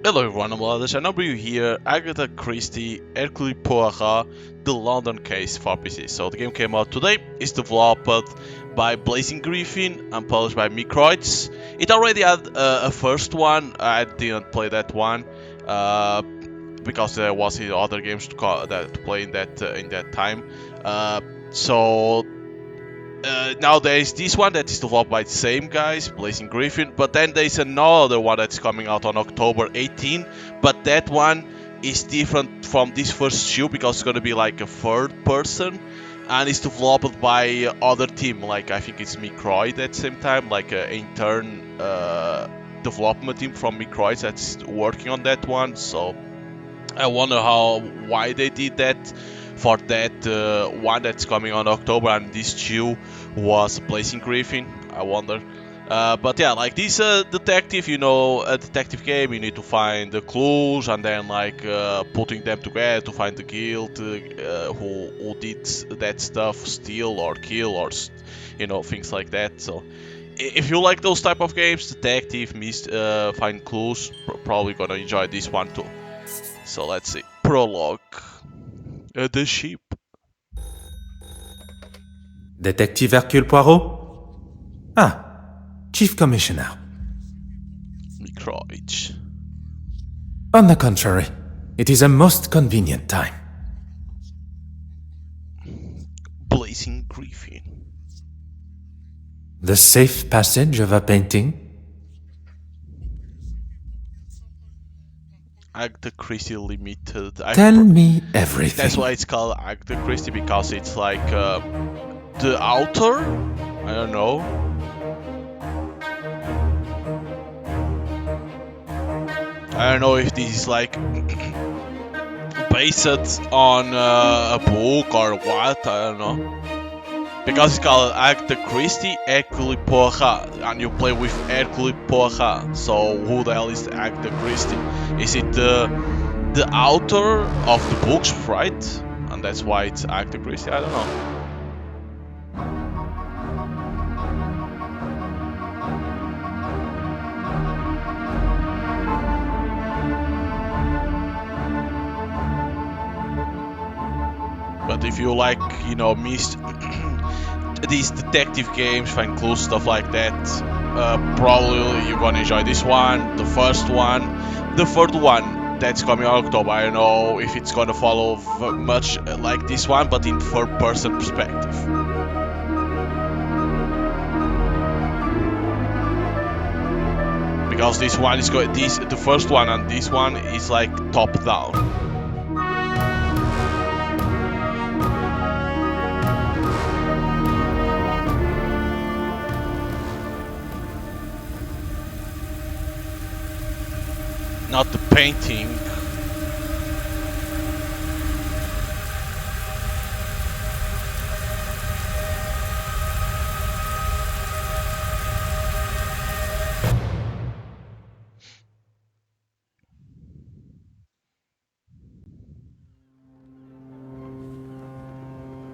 Hello everyone, I'm Lades, and I'll bring you here Agatha Christie, Hercule Poirot, The London Case for PC. So the game came out today, it's developed by Blazing Griffin and published by Microids. It already had a first one, I didn't play that one, because there was other games to play in that time. Now there is this one that is developed by the same guys, Blazing Griffin, but then there is another one that's coming out on October 18, but that one is different from this first two because it's gonna be like a third person, and it's developed by other team, like I think it's Microid at the same time, like an intern development team from Microid that's working on that one. So I wonder why they did that for that one that's coming on October, and this two was Blazing Griffin. I wonder. But yeah, like this detective, a detective game, you need to find the clues and then like putting them together to find the guilt, who did that stuff, steal or kill or things like that. So if you like those type of games, detective, find clues, probably gonna enjoy this one too. So let's see. Prologue. The ship. Detective Hercule Poirot? Ah, Chief Commissioner. Microid. On the contrary, it is a most convenient time. Blazing Griffin. The safe passage of a painting? Agatha Christie Limited. Tell me everything. That's why it's called Agatha Christie, because it's like the author? I don't know. I don't know if this is like based on a book or what, I don't know. Because it's called Agatha Christie, Hercule Poirot, and you play with Hercule Poirot. So who the hell is Agatha Christie? Is it the author of the books, right? And that's why it's Agatha Christie? I don't know. But if you like, these detective games, find clues, stuff like that, probably you're gonna enjoy this one, the first one, the third one that's coming out October. I don't know if it's gonna follow much like this one, but in third person perspective. Because this one is the first one and this one is like top down. Not the painting.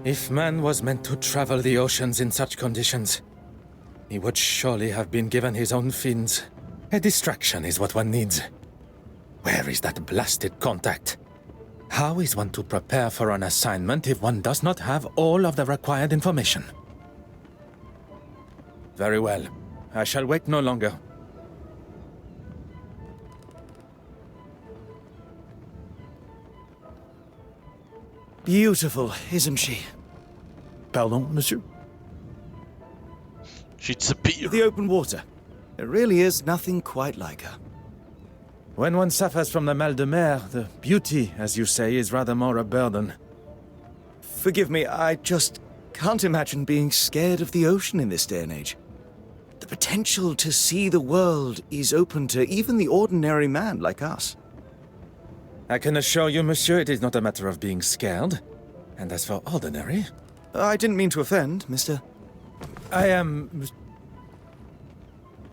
If man was meant to travel the oceans in such conditions, he would surely have been given his own fins. A distraction is what one needs. Where is that blasted contact? How is one to prepare for an assignment if one does not have all of the required information? Very well. I shall wait no longer. Beautiful, isn't she? Pardon, monsieur? She disappeared. The open water. There really is nothing quite like her. When one suffers from the mal de mer, the beauty, as you say, is rather more a burden. Forgive me, I just can't imagine being scared of the ocean in this day and age. The potential to see the world is open to even the ordinary man like us. I can assure you, monsieur, it is not a matter of being scared. And as for ordinary... I didn't mean to offend, mister. I am...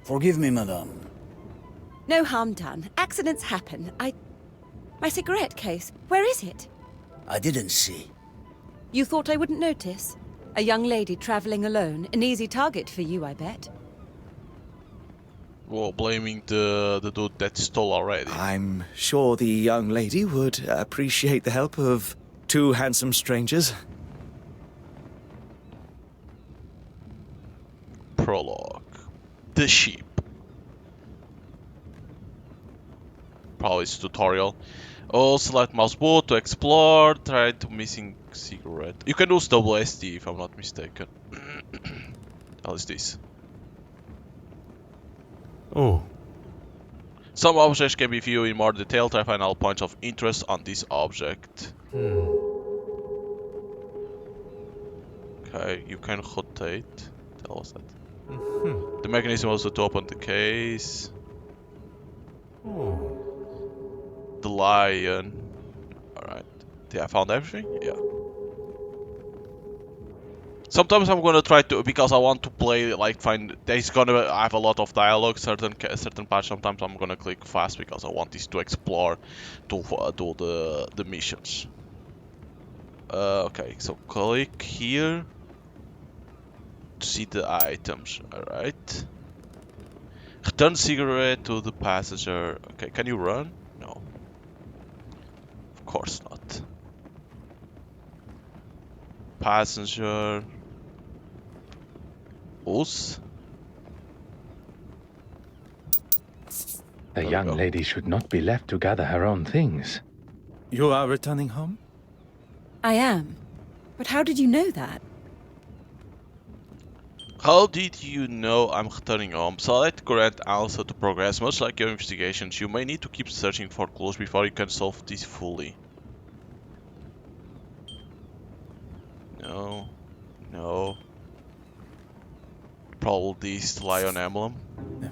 Forgive me, madame. No harm done. Accidents happen. My cigarette case, where is it? I didn't see. You thought I wouldn't notice? A young lady traveling alone. An easy target for you, I bet. Well, blaming the dude that stole already. I'm sure the young lady would appreciate the help of two handsome strangers. Prologue. The ship. Probably it's tutorial. Oh, select mouse boot to explore. Try to missing cigarette. You can use WSD if I'm not mistaken. How is this? Oh, Some objects can be viewed in more detail. Try find all points of interest on this object. Okay, you can rotate. Tell us that. The mechanism also to open the case. The lion. Alright. Yeah, I found everything? Yeah. Sometimes I'm gonna try to, because I want to play, like, there's gonna have a lot of dialogue, certain parts. Sometimes I'm gonna click fast because I want this to explore, to do the missions. Okay, so click here to see the items. Alright. Return cigarette to the passenger. Okay, can you run? No. Of course not. Passenger. Us. The we young go. lady should not be left to gather her own things. You are returning home? I am. But how did you know that? How did you know I'm returning home? Select correct answer to progress. Much like your investigations, you may need to keep searching for clues before you can solve this fully. No. No. Probably this lion emblem.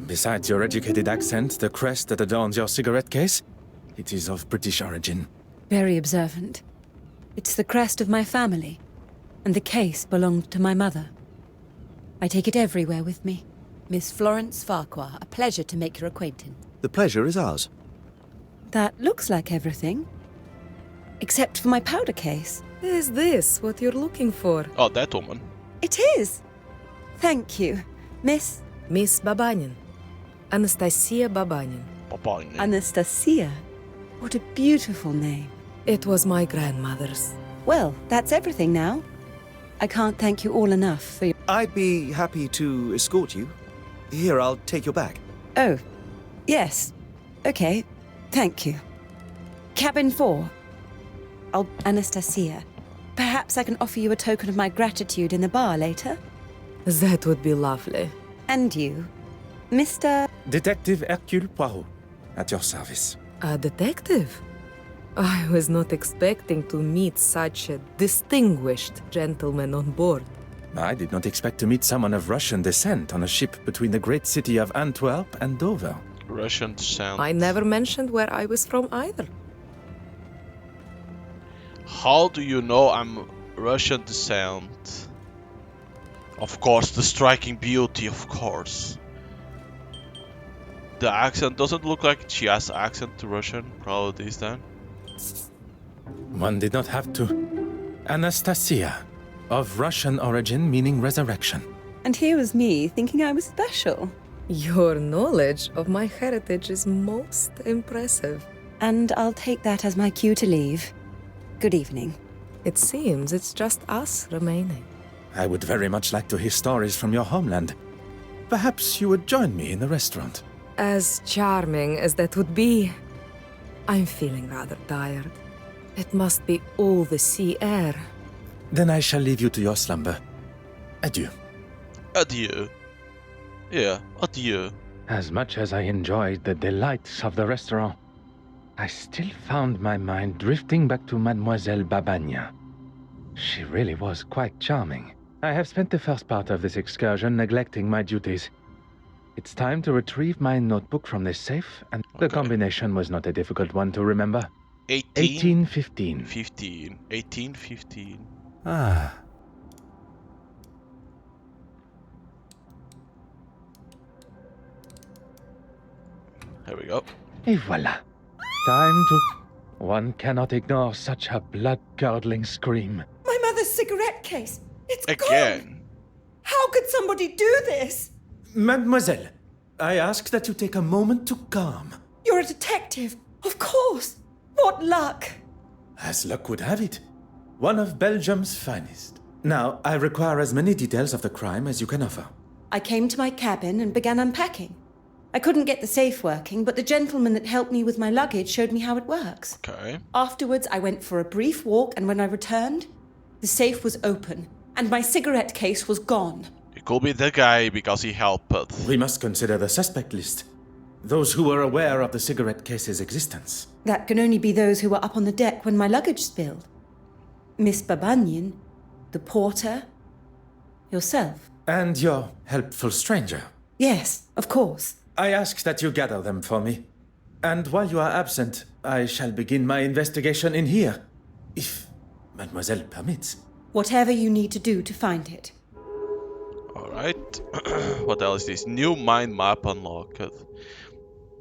Besides your educated accent, the crest that adorns your cigarette case, it is of British origin. Very observant. It's the crest of my family, and the case belonged to my mother. I take it everywhere with me. Miss Florence Farquhar, a pleasure to make your acquaintance. The pleasure is ours. That looks like everything. Except for my powder case. Is this what you're looking for? Oh, that woman. It is! Thank you, Miss Miss Babanin. Anastasia Babanin. Anastasia. What a beautiful name. It was my grandmother's. Well, that's everything now. I can't thank you all enough for your... I'd be happy to escort you. Here, I'll take your bag. Oh, yes. Okay, thank you. Cabin 4. Anastasia. Perhaps I can offer you a token of my gratitude in the bar later? That would be lovely. And you, Mr... Detective Hercule Poirot, at your service. A detective? I was not expecting to meet such a distinguished gentleman on board. I did not expect to meet someone of Russian descent on a ship between the great city of Antwerp and Dover. Russian descent. I never mentioned where I was from either. How do you know I'm Russian descent? Of course, the striking beauty, of course. The accent doesn't look like she has accent to Russian, probably this then. One did not have to. Anastasia, of Russian origin meaning resurrection. And here was me thinking I was special. Your knowledge of my heritage is most impressive. And I'll take that as my cue to leave. Good evening. It seems it's just us remaining. I would very much like to hear stories from your homeland. Perhaps you would join me in the restaurant. As charming as that would be, I'm feeling rather tired. It must be all the sea air. Then I shall leave you to your slumber. Adieu. Adieu. Yeah, adieu. As much as I enjoyed the delights of the restaurant, I still found my mind drifting back to Mademoiselle Babagna. She really was quite charming. I have spent the first part of this excursion neglecting my duties. It's time to retrieve my notebook from this safe, and the combination was not a difficult one to remember. 1815. 1815. Ah. Here we go. Et voilà. Time to... One cannot ignore such a blood-curdling scream. My mother's cigarette case! It's Again. gone! How could somebody do this? Mademoiselle, I ask that you take a moment to calm. You're a detective, of course. What luck. As luck would have it, one of Belgium's finest. Now, I require as many details of the crime as you can offer. I came to my cabin and began unpacking. I couldn't get the safe working, but the gentleman that helped me with my luggage showed me how it works. Okay. Afterwards, I went for a brief walk, and when I returned, the safe was open, and my cigarette case was gone. It could be the guy because he helped. We must consider the suspect list. Those who were aware of the cigarette case's existence. That can only be those who were up on the deck when my luggage spilled. Miss Babanian, the porter, yourself. And your helpful stranger. Yes, of course. I ask that you gather them for me. And while you are absent, I shall begin my investigation in here, if Mademoiselle permits. Whatever you need to do to find it. Alright. What else is this? New mind map unlocked.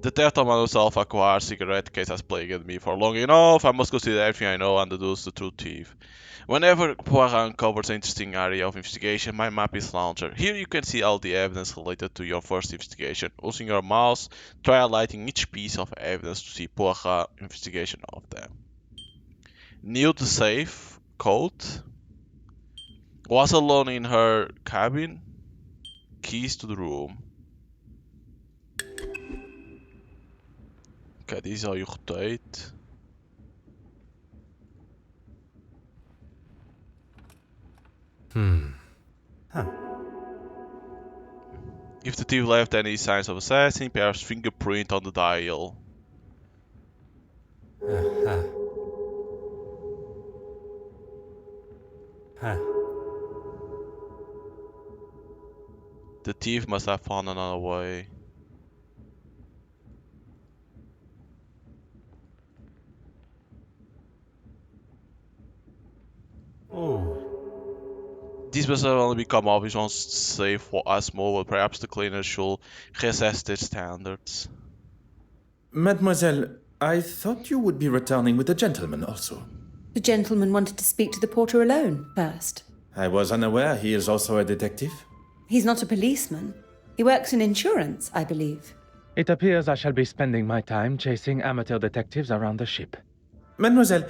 The theft of Mademoiselle Farquhar's cigarette case has plagued me for long enough. I must consider everything I know and deduce the true thief. Whenever Poirot uncovers an interesting area of investigation, my map is launcher. Here you can see all the evidence related to your first investigation. Using your mouse, try highlighting each piece of evidence to see Poirot's investigation of them. Knew the safe code. Was alone in her cabin. Keys to the room. Oké, die is al getweet. If the thief left any signs of assassin, perhaps fingerprint on the dial. The thief must have found another way. This must have only become obvious once safe as mobile. Perhaps the cleaners should reassess their standards. Mademoiselle, I thought you would be returning with the gentleman also. The gentleman wanted to speak to the porter alone first. I was unaware he is also a detective. He's not a policeman. He works in insurance, I believe. It appears I shall be spending my time chasing amateur detectives around the ship. Mademoiselle,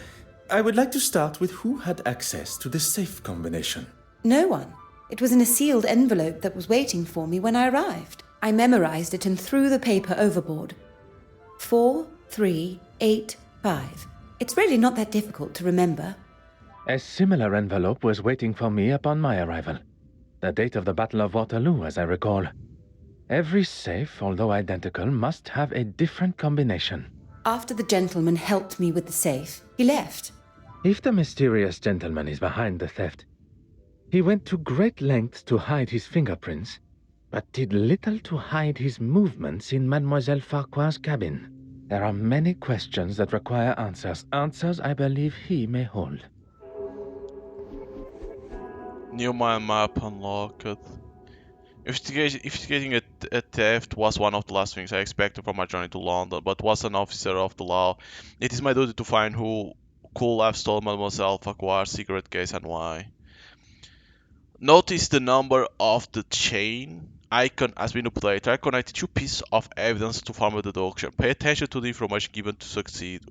I would like to start with who had access to the safe combination. No one. It was in a sealed envelope that was waiting for me when I arrived. I memorized it and threw the paper overboard. 4385. It's really not that difficult to remember. A similar envelope was waiting for me upon my arrival. The date of the Battle of Waterloo, as I recall. Every safe, although identical, must have a different combination. After the gentleman helped me with the safe, he left. If the mysterious gentleman is behind the theft, he went to great lengths to hide his fingerprints, but did little to hide his movements in Mademoiselle Farquhar's cabin. There are many questions that require answers. Answers I believe he may hold. New mind map unlocked. Investigating a theft was one of the last things I expected from my journey to London, but was an officer of the law. It is my duty to find who could have stolen Mademoiselle Farquhar's cigarette case and why. Notice the number of the chain icon has been updated. Try connecting two pieces of evidence to form a deduction. Pay attention to the information given to succeed.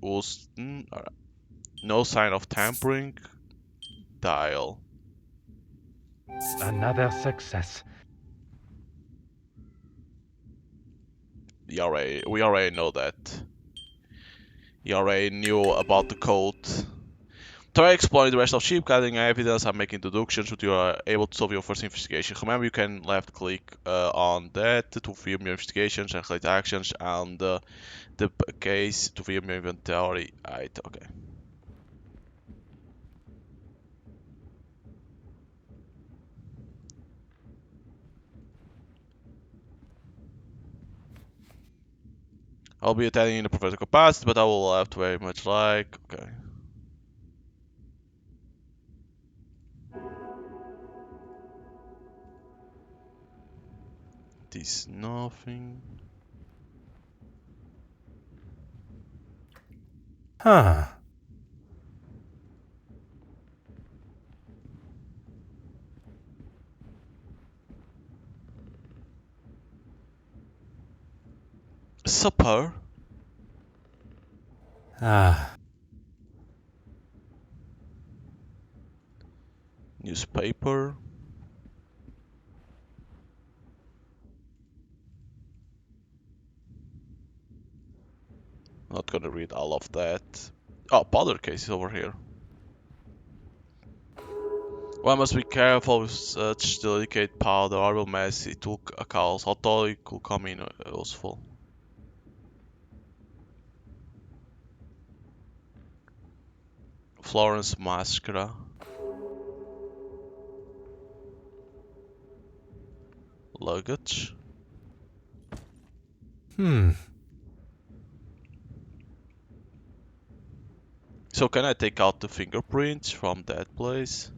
No sign of tampering. Dial. Another success. We already know that. You already knew about the code. Try exploring the rest of the ship, gathering evidence and making deductions until you are able to solve your first investigation. Remember, you can left click on that to film your investigations and collect actions, and the case to film your inventory. Okay. I'll be attending in a professional capacity, but I will have to very much like. Okay. This nothing. Huh. up her? Newspaper. Not gonna read all of that. Oh, powder case is over here. One must be careful with such delicate powder. I will mess it will cause. Although it could come in useful. Florence mascara. Luggage. So can I take out the fingerprints from that place?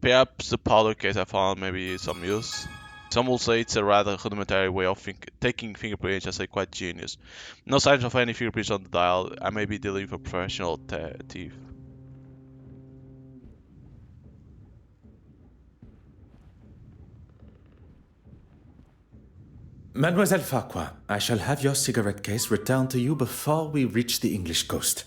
Perhaps the powder case I found maybe some use. Some will say it's a rather rudimentary way of taking fingerprints as a quite genius. No signs of any fingerprints on the dial. I may be dealing with a professional thief. Mademoiselle Farquhar, I shall have your cigarette case returned to you before we reach the English coast.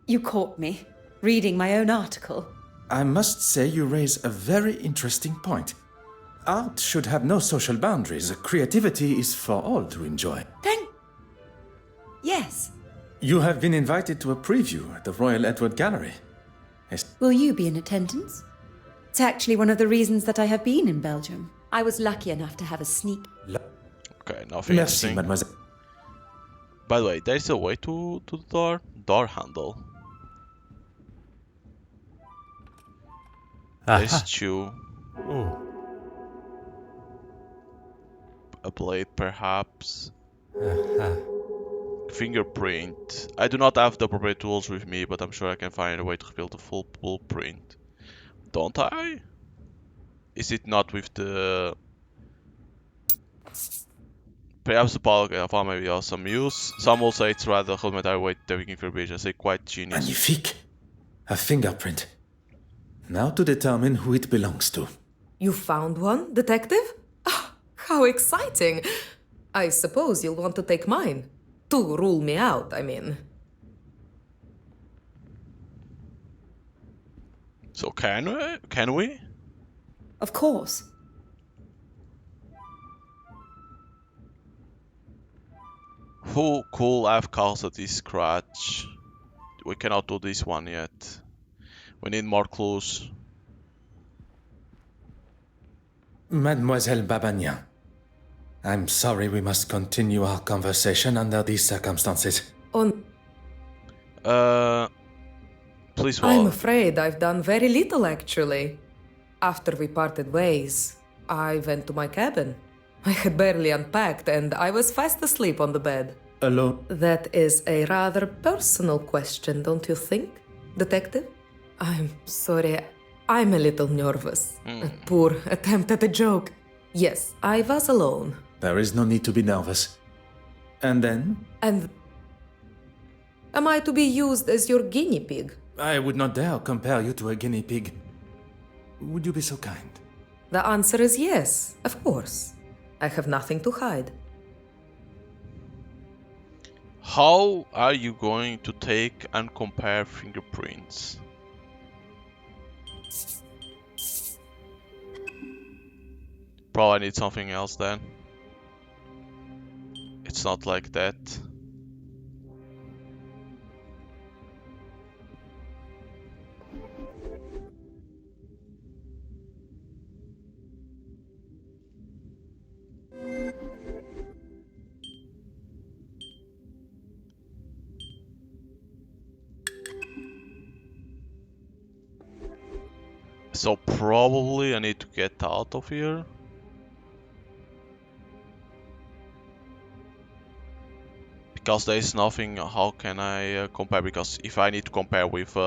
You caught me, reading my own article. I must say you raise a very interesting point. Art should have no social boundaries. Creativity is for all to enjoy. Yes. You have been invited to a preview at the Royal Edward Gallery. Will you be in attendance? It's actually one of the reasons that I have been in Belgium. I was lucky enough to have a sneak. Okay, nothing Merci, interesting. mademoiselle. By the way, there's a way to the door. Door handle. There's two. Oh. A blade, perhaps. Fingerprint. I do not have the appropriate tools with me, but I'm sure I can find a way to reveal the full blueprint. Don't I? Is it not with the... Perhaps the power I found maybe of some use. Some will say it's rather a rudimentary way to taking fingerprints. I say quite genius. Magnifique. A fingerprint. Now to determine who it belongs to. You found one, detective? Ah, how exciting! I suppose you'll want to take mine. To rule me out, I mean. So can we? Of course. Who could have caused this scratch? We cannot do this one yet. We need more clues. Mademoiselle Babagnan. I'm sorry we must continue our conversation under these circumstances. Please I'm hold. afraid I've done very little, actually. After we parted ways, I went to my cabin. I had barely unpacked and I was fast asleep on the bed. Alone? That is a rather personal question, don't you think, detective? I'm sorry, I'm a little nervous. A poor attempt at a joke. Yes, I was alone. There is no need to be nervous. And then? And am I to be used as your guinea pig? I would not dare compare you to a guinea pig. Would you be so kind? The answer is yes, of course. I have nothing to hide. How are you going to take and compare fingerprints? Probably need something else then. It's not like that. So probably I need to get out of here. Because there is nothing, how can I compare? Because if I need to compare with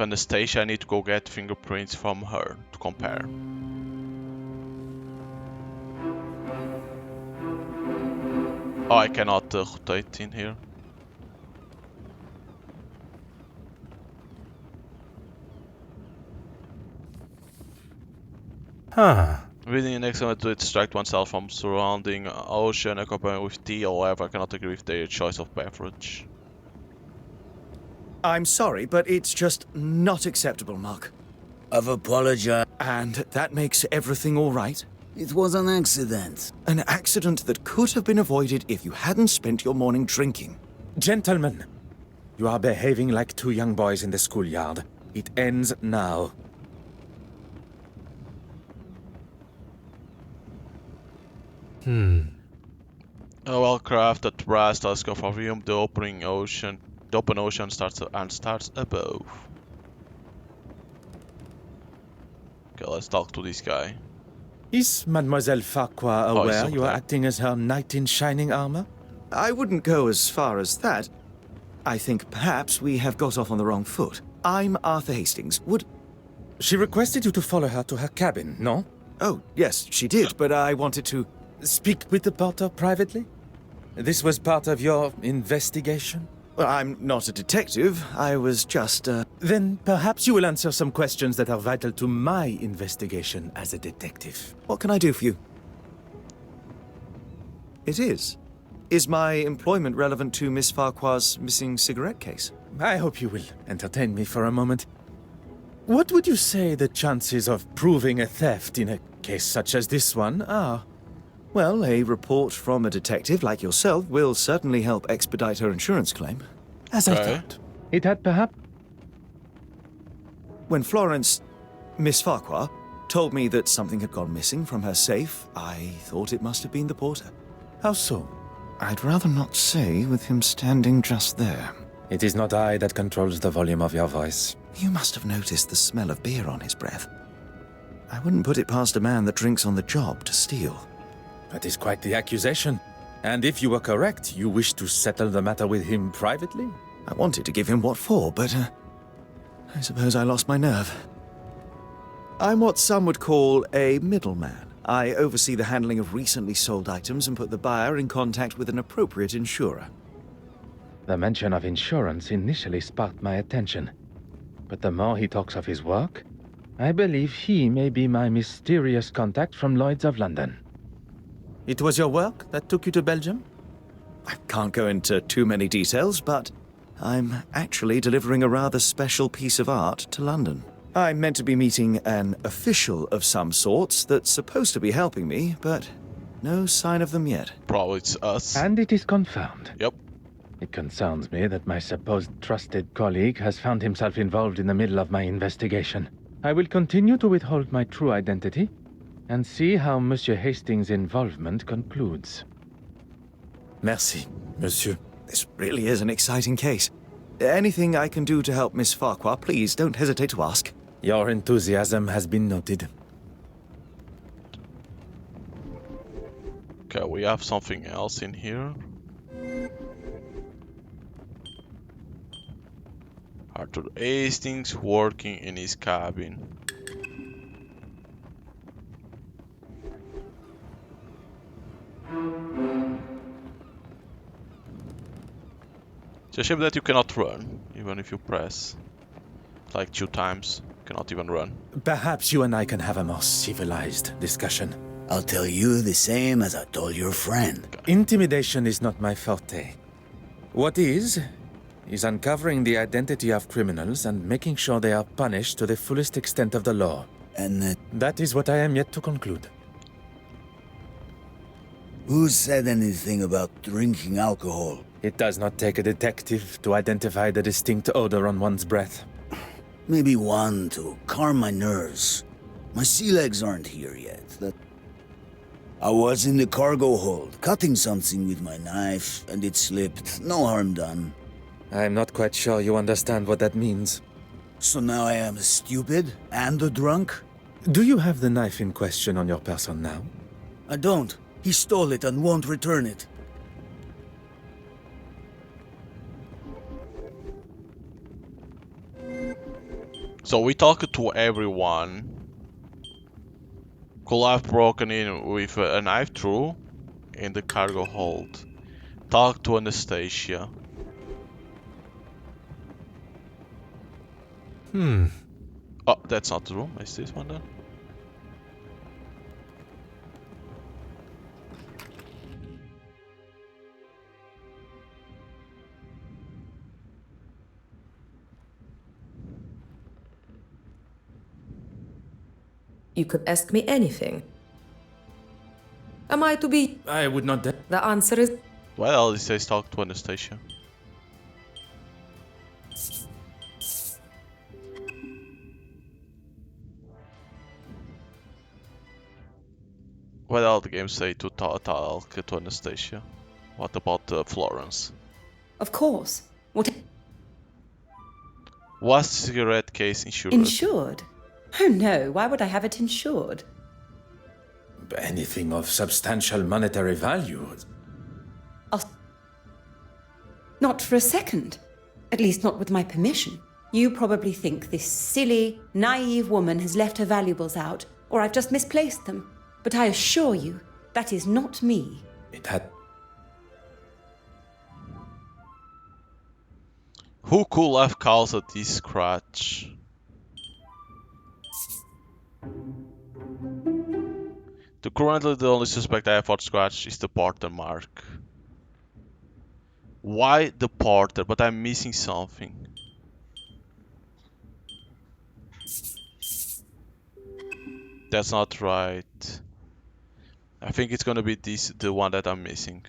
Anastasia, I need to go get fingerprints from her to compare. Oh, I cannot rotate in here. Reading an excellent to distract oneself from surrounding ocean, accompanied with tea or whatever. I cannot agree with their choice of beverage. I'm sorry, but it's just not acceptable, Mark. I've apologized. And that makes everything all right? It was an accident. An accident that could have been avoided if you hadn't spent your morning drinking. Gentlemen, you are behaving like two young boys in the schoolyard. It ends now. A well-crafted brass telescope of helium, the open ocean starts above. Okay, let's talk to this guy. Is Mademoiselle Farquhar he's aware over you are there. acting as her knight in shining armor? I wouldn't go as far as that. I think perhaps we have got off on the wrong foot. I'm Arthur Hastings. She requested you to follow her to her cabin, no? Oh, yes, she did, but I wanted to... Speak with the porter privately? This was part of your investigation? Well, I'm not a detective. I was just, Then perhaps you will answer some questions that are vital to my investigation as a detective. What can I do for you? It is. Is my employment relevant to Miss Farquhar's missing cigarette case? I hope you will entertain me for a moment. What would you say the chances of proving a theft in a case such as this one are? Well, a report from a detective like yourself will certainly help expedite her insurance claim. As I Okay. thought. It had perhaps... When Florence, Miss Farquhar, told me that something had gone missing from her safe, I thought it must have been the porter. How so? I'd rather not say with him standing just there. It is not I that controls the volume of your voice. You must have noticed the smell of beer on his breath. I wouldn't put it past a man that drinks on the job to steal. That is quite the accusation. And if you were correct, you wish to settle the matter with him privately? I wanted to give him what for, but I suppose I lost my nerve. I'm what some would call a middleman. I oversee the handling of recently sold items and put the buyer in contact with an appropriate insurer. The mention of insurance initially sparked my attention. But the more he talks of his work, I believe he may be my mysterious contact from Lloyd's of London. It was your work that took you to Belgium? I can't go into too many details, but I'm actually delivering a rather special piece of art to London. I'm meant to be meeting an official of some sorts that's supposed to be helping me, but no sign of them yet. Probably it's us. And it is confirmed. Yep. It concerns me that my supposed trusted colleague has found himself involved in the middle of my investigation. I will continue to withhold my true identity and see how Monsieur Hastings' involvement concludes. Merci, monsieur. This really is an exciting case. Anything I can do to help Miss Farquhar, please don't hesitate to ask. Your enthusiasm has been noted. Okay, we have something else in here. Arthur Hastings working in his cabin. It's a shame that you cannot run, even if you press like 2 times. You cannot even run. Perhaps you and I can have a more civilized discussion. I'll tell you the same as I told your friend. Intimidation is not my forte. What is uncovering the identity of criminals and making sure they are punished to the fullest extent of the law. And That is what I am yet to conclude. who said anything about drinking alcohol? It does not take a detective to identify the distinct odor on one's breath. Maybe one to calm my nerves. My sea legs aren't here yet. I was in the cargo hold, cutting something with my knife, and it slipped. No harm done. I am not quite sure you understand what that means. So now I am stupid and a drunk? Do you have the knife in question on your person now? I don't. He stole it and won't return it. So we talked to everyone. Could have broken in with a knife through in the cargo hold. Talked to Anastasia. Oh, that's not the room. Is this one then? You could ask me anything. Am I to be? I would not dare. The answer is Well, it says talk to Anastasia. What else the games say to talk to Anastasia? What about Florence? Of course. What? Was the cigarette case insured? Insured? Oh no, why would I have it insured? Anything of substantial monetary value. Not for a second. At least not with my permission. You probably think this silly, naive woman has left her valuables out, or I've just misplaced them. But I assure you, that is not me. It had. Who could have caused this scratch? Currently the only suspect I have for scratch is the porter mark. Why the porter? But I'm missing something. That's not right. I think it's gonna be the one that I'm missing.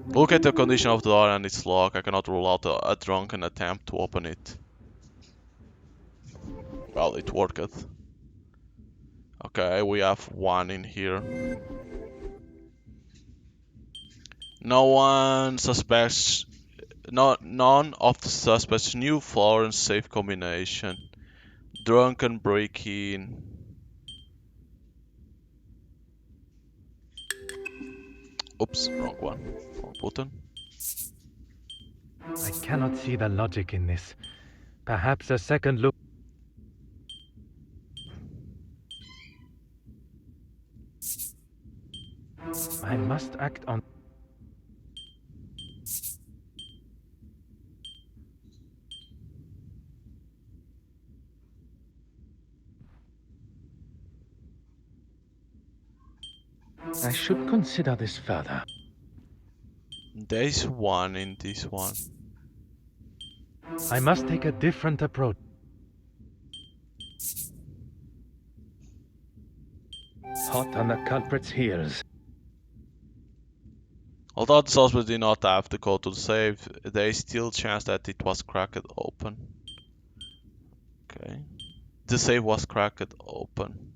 Look at the condition of the door and its lock. I cannot rule out a drunken attempt to open it. Well, it worked. Okay, we have one in here. No one suspects. None of the suspects knew Florence's safe combination. Drunken break-in. Oops, wrong one. Wrong button. I cannot see the logic in this. Perhaps a second look. I must act on. I should consider this further. There's one in this one. I must take a different approach. Hot on the culprit's heels. Although the suspect did not have the code to the safe, there is still a chance that it was cracked open. Okay. The safe was cracked open.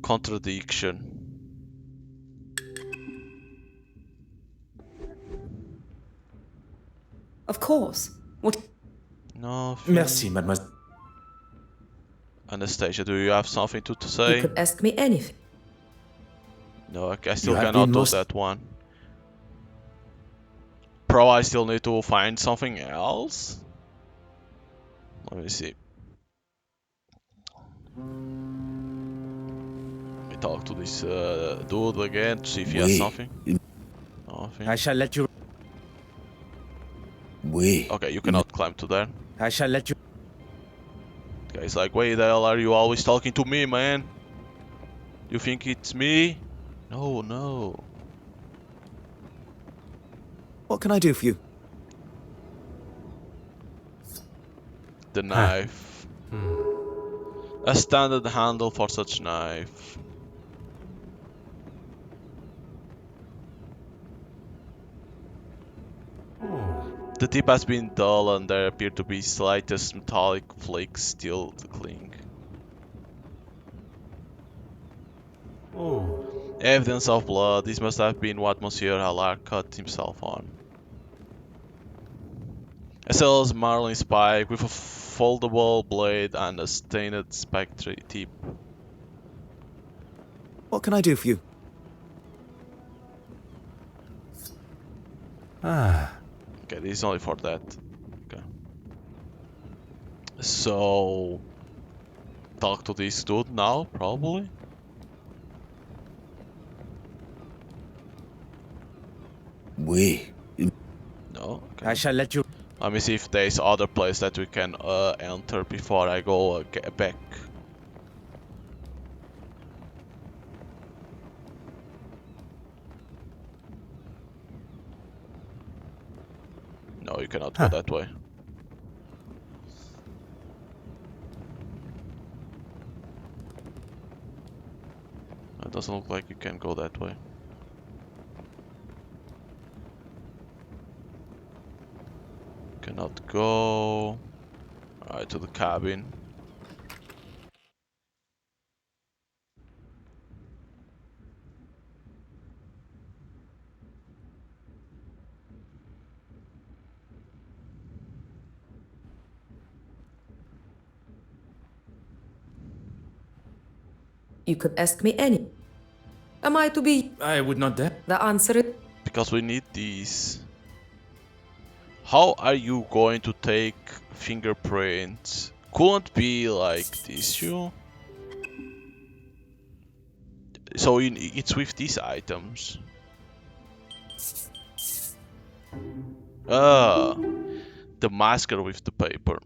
Contradiction. Of course. What? No. Merci, mademoiselle. Anastasia, do you have something to you say? could ask me anything. No, I still You have cannot been do most- that one. Pro, I still need to find something else. Let me see. Let me talk to this dude again to see if he has Wait. something. Nothing. I shall let you. Wait. Okay, you cannot climb to there. I shall let you. Guy's like, wait, the hell are you always talking to me, man? You think it's me? No, no. What can I do for you? The knife. A standard handle for such knife. The tip has been dull and there appear to be slightest metallic flakes still to cling. Evidence of blood. This must have been what Monsieur Allard cut himself on. A sells marlin spike with a foldable blade and a stained spectre tip. What can I do for you? Okay, this is only for that. Okay. So talk to this dude now, probably. Wait. No. Okay. I shall let you. Let me see if there's other place that we can enter before I go back. No, you cannot go that way. It doesn't look like you can go that way. Cannot go. Alright, to the cabin. You could ask me any. Am I to be? I would not dare. The answer is Because we need these. How are you going to take fingerprints? Couldn't be like this, you? So it's with these items. The masker with the paper.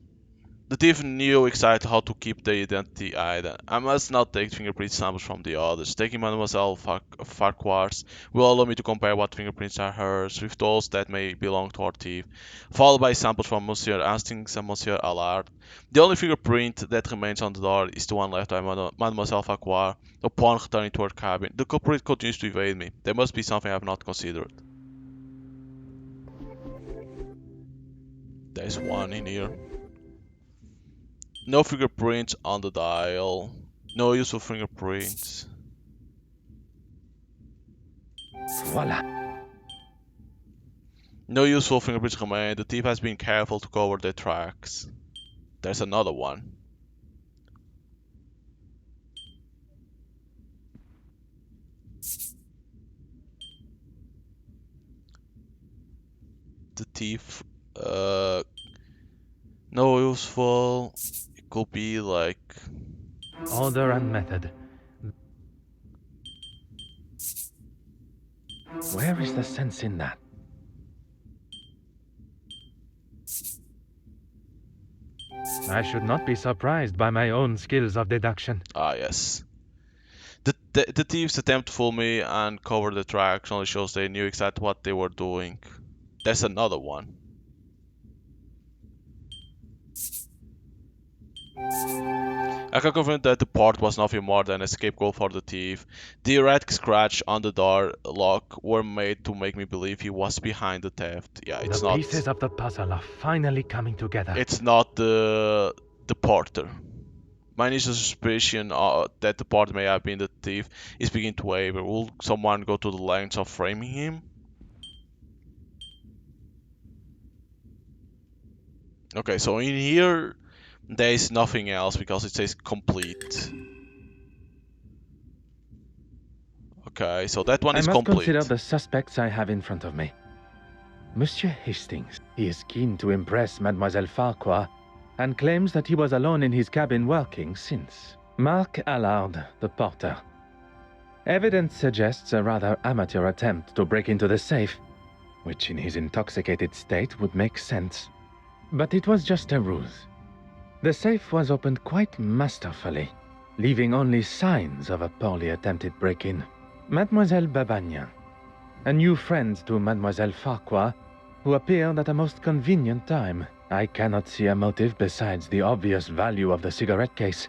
The thief knew exactly how to keep the identity hidden. I must now take fingerprint samples from the others. Taking Mademoiselle Farquhar's will allow me to compare what fingerprints are hers with those that may belong to our thief, followed by samples from Monsieur Hastings and Monsieur Allard. The only fingerprint that remains on the door is the one left by Mademoiselle Farquhar upon returning to her cabin. The culprit continues to evade me. There must be something I have not considered. There's one in here. No fingerprints on the dial. No useful fingerprints. Voila. No useful fingerprints remain. The thief has been careful to cover their tracks. There's another one. The thief, no useful. It could be like Order and method. Where is the sense in that? I should not be surprised by my own skills of deduction. yes. The thieves attempt to fool me and cover the tracks only shows they knew exactly what they were doing. There's another one. I can confirm that the part was nothing more than a scapegoat for the thief. The erratic scratch on the door lock were made to make me believe he was behind the theft. Yeah, it's The not. pieces of the puzzle are finally coming together. It's not the porter. My initial suspicion that the porter may have been the thief is beginning to waver. Will someone go to the lengths of framing him? Okay, so in here there is nothing else because it says complete. Okay, so that one is I must complete. consider the suspects I have in front of me. Monsieur Hastings. He is keen to impress Mademoiselle Farquhar and claims that he was alone in his cabin working since. Mark Allard, the porter. Evidence suggests a rather amateur attempt to break into the safe, which in his intoxicated state would make sense. But it was just a ruse. The safe was opened quite masterfully, leaving only signs of a poorly attempted break-in. Mademoiselle Babagnan, a new friend to Mademoiselle Farquhar, who appeared at a most convenient time. I cannot see a motive besides the obvious value of the cigarette case,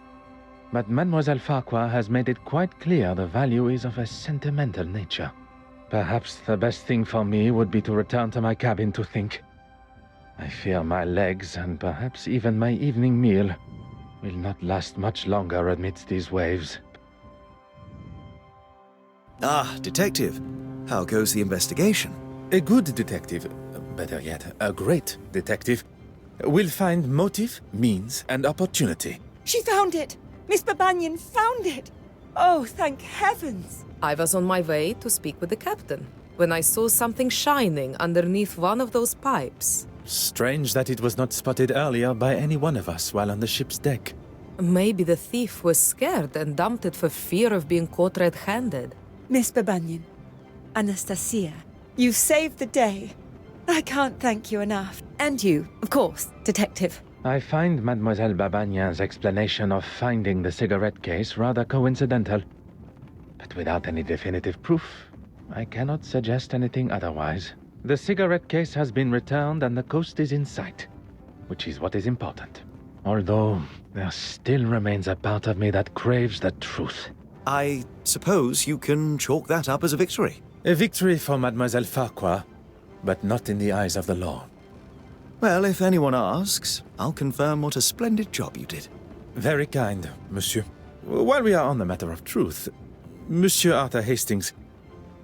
but Mademoiselle Farquhar has made it quite clear the value is of a sentimental nature. Perhaps the best thing for me would be to return to my cabin to think. I fear my legs, and perhaps even my evening meal, will not last much longer amidst these waves. Ah, detective. How goes the investigation? A good detective, better yet, a great detective, will find motive, means, and opportunity. She found it! Miss Babagnan found it! Oh, thank heavens! I was on my way to speak with the captain when I saw something shining underneath one of those pipes. Strange that it was not spotted earlier by any one of us while on the ship's deck. Maybe the thief was scared and dumped it for fear of being caught red-handed. Miss Babagnan, Anastasia, you saved the day. I can't thank you enough. And you, of course, detective. I find Mademoiselle Babagnan's explanation of finding the cigarette case rather coincidental. But without any definitive proof, I cannot suggest anything otherwise. The cigarette case has been returned and the coast is in sight, which is what is important. Although, there still remains a part of me that craves the truth. I suppose you can chalk that up as a victory. A victory for Mademoiselle Farquhar, but not in the eyes of the law. Well, if anyone asks, I'll confirm what a splendid job you did. Very kind, monsieur. While we are on the matter of truth, Monsieur Arthur Hastings,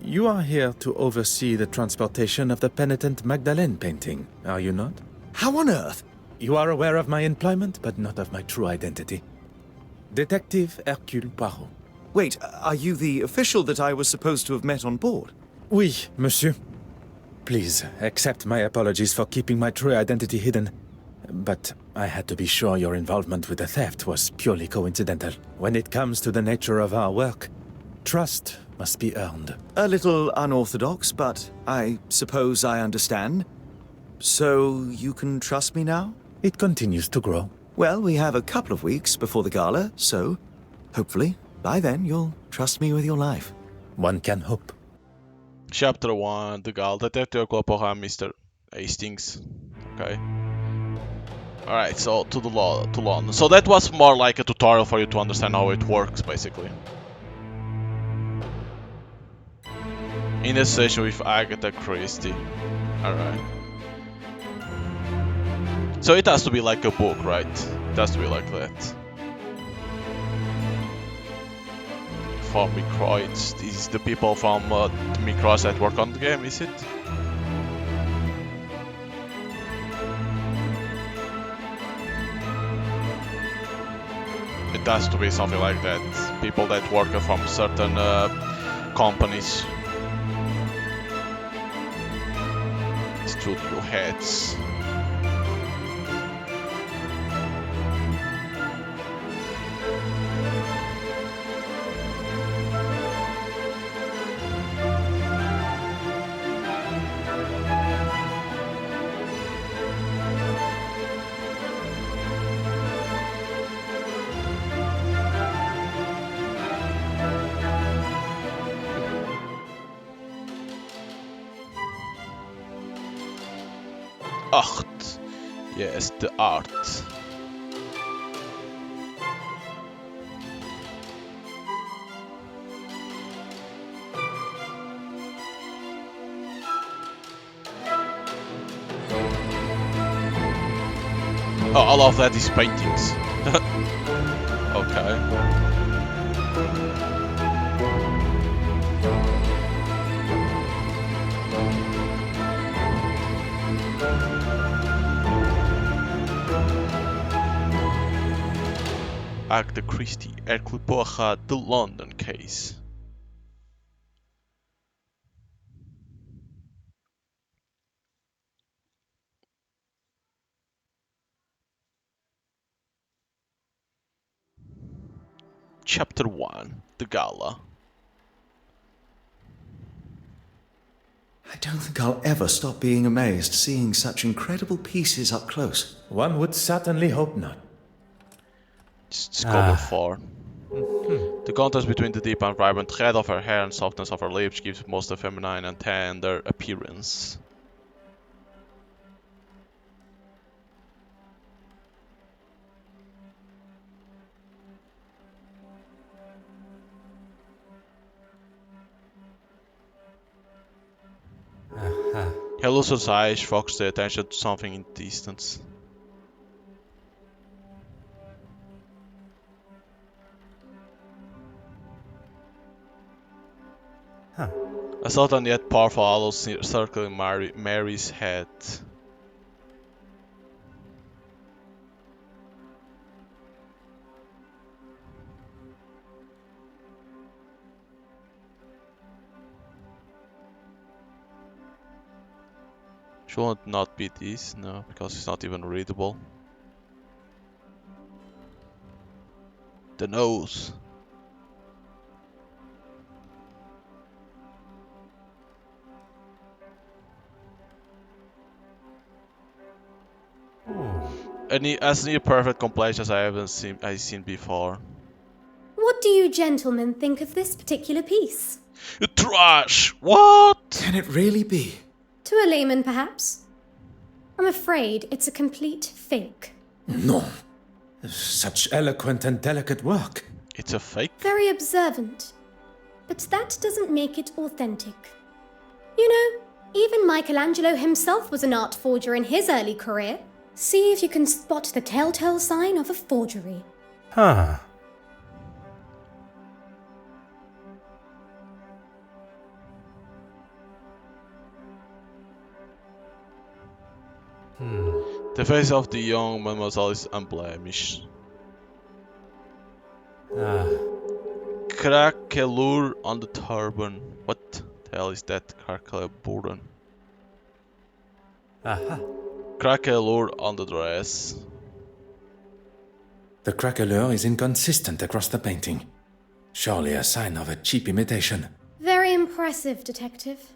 you are here to oversee the transportation of the penitent Magdalene painting, are you not? How on earth? You are aware of my employment, but not of my true identity. Detective Hercule Poirot. Wait, are you the official that I was supposed to have met on board? Oui, monsieur. Please, accept my apologies for keeping my true identity hidden. But I had to be sure your involvement with the theft was purely coincidental. When it comes to the nature of our work, trust must be earned. A little unorthodox, but I suppose I understand. So you can trust me now? It continues to grow. Well, we have a couple of weeks before the gala, so hopefully by then you'll trust me with your life. One can hope. Chapter 1, The Gala, Detective Hercule Poirot, Mr. Hastings. Okay. Alright, so to London. So that was more like a tutorial for you to understand how it works, basically. In association with Agatha Christie. Alright. So it has to be like a book, right? It has to be like that. For Microids. This is the people from Microids that work on the game, is it? It has to be something like that. People that work from certain companies. Studio heads. Art. Yes, the art. Oh, all of that is paintings. Okay. Agatha Christie, Hercule Poirot, The London Case. Chapter 1, The Gala. I don't think I'll ever stop being amazed seeing such incredible pieces up close. One would certainly hope not. It's cover 4. The contrast between the deep and vibrant red of her hair and softness of her lips gives most a feminine and tender appearance. Her lustrous eyes focus the attention to something in the distance. A sudden yet powerful halo circling Mary's head. Should not be this, no, because it's not even readable. The nose. As near perfect complexion as I haven't seen before. What do you gentlemen think of this particular piece? Trash! What? Can it really be? To a layman, perhaps. I'm afraid it's a complete fake. No. Such eloquent and delicate work. It's a fake? Very observant. But that doesn't make it authentic. You know, even Michelangelo himself was an art forger in his early career. See if you can spot the telltale sign of a forgery. Huh. The face of the young mademoiselle is unblemished. Craquelure on the turban. What the hell is that? Craquelure. Aha. Craquelure on the dress. The craquelure is inconsistent across the painting. Surely a sign of a cheap imitation. Very impressive, Detective.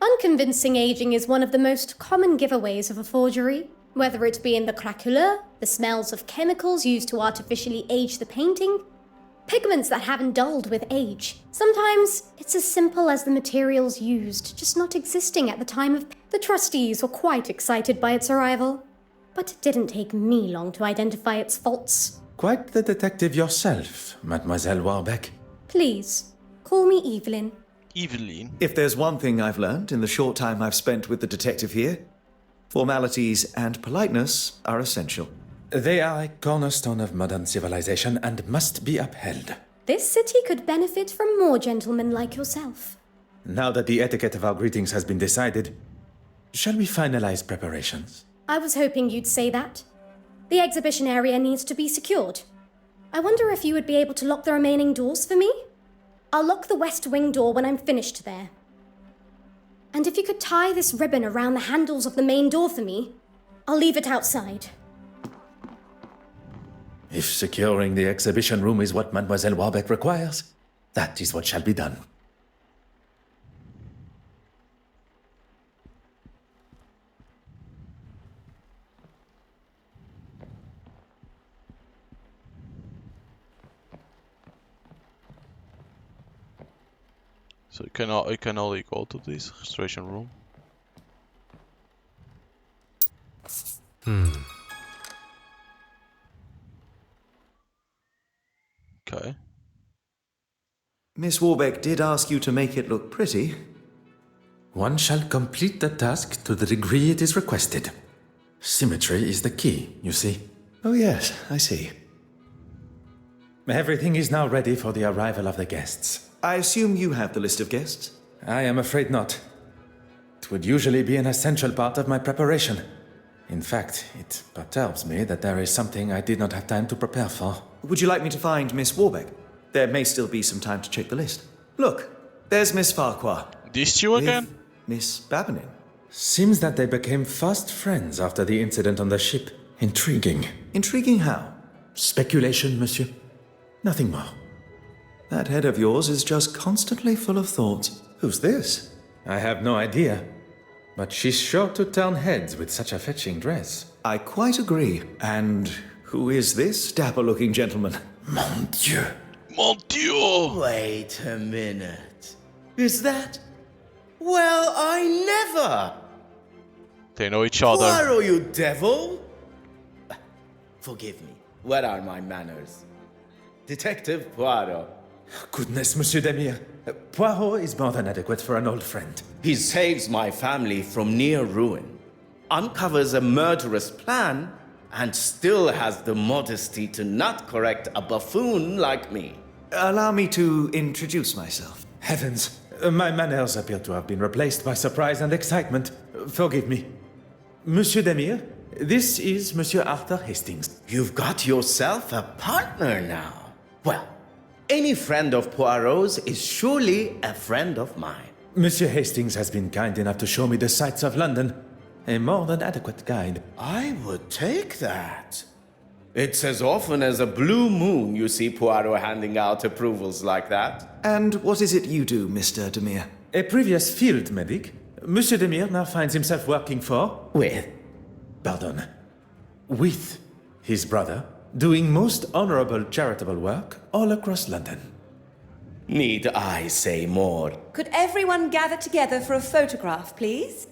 Unconvincing aging is one of the most common giveaways of a forgery, whether it be in the craquelure, the smells of chemicals used to artificially age the painting, pigments that haven't dulled with age. Sometimes it's as simple as the materials used just not existing at the time of... The trustees were quite excited by its arrival, but it didn't take me long to identify its faults. Quite the detective yourself, Mademoiselle Warbeck. Please, call me Evelyn. Evelyn. If there's one thing I've learned in the short time I've spent with the detective here, formalities and politeness are essential. They are a cornerstone of modern civilization and must be upheld. This city could benefit from more gentlemen like yourself. Now that the etiquette of our greetings has been decided, shall we finalize preparations? I was hoping you'd say that. The exhibition area needs to be secured. I wonder if you would be able to lock the remaining doors for me? I'll lock the west wing door when I'm finished there. And if you could tie this ribbon around the handles of the main door for me, I'll leave it outside. If securing the exhibition room is what Mademoiselle Warbeck requires, that is what shall be done. So you can only go to this registration room. Okay. Miss Warbeck did ask you to make it look pretty. One shall complete the task to the degree it is requested. Symmetry is the key, you see. Oh yes, I see. Everything is now ready for the arrival of the guests. I assume you have the list of guests? I am afraid not. It would usually be an essential part of my preparation. In fact, it perturbs me that there is something I did not have time to prepare for. Would you like me to find Miss Warbeck? There may still be some time to check the list. Look, there's Miss Farquhar. These two again? With Miss Babinin. Seems that they became fast friends after the incident on the ship. Intriguing. Intriguing how? Speculation, monsieur. Nothing more. That head of yours is just constantly full of thoughts. Who's this? I have no idea. But she's sure to turn heads with such a fetching dress. I quite agree. And who is this dapper-looking gentleman? Mon Dieu. Mon Dieu! Wait a minute. Is that... Well, I never! They know each other. Poirot, you devil! Forgive me. What are my manners? Detective Poirot. Goodness, Monsieur Demire. Poirot is more than adequate for an old friend. He saves my family from near ruin, uncovers a murderous plan, and still has the modesty to not correct a buffoon like me. Allow me to introduce myself. Heavens, my manners appear to have been replaced by surprise and excitement. Forgive me. Monsieur Demire, this is Monsieur Arthur Hastings. You've got yourself a partner now. Well, any friend of Poirot's is surely a friend of mine. Monsieur Hastings has been kind enough to show me the sights of London. A more than adequate guide. I would take that. It's as often as a blue moon you see Poirot handing out approvals like that. And what is it you do, Mr. Demire? A previous field medic, Monsieur Demire now finds himself working for... with his brother, doing most honorable charitable work all across London. Need I say more? Could everyone gather together for a photograph, please?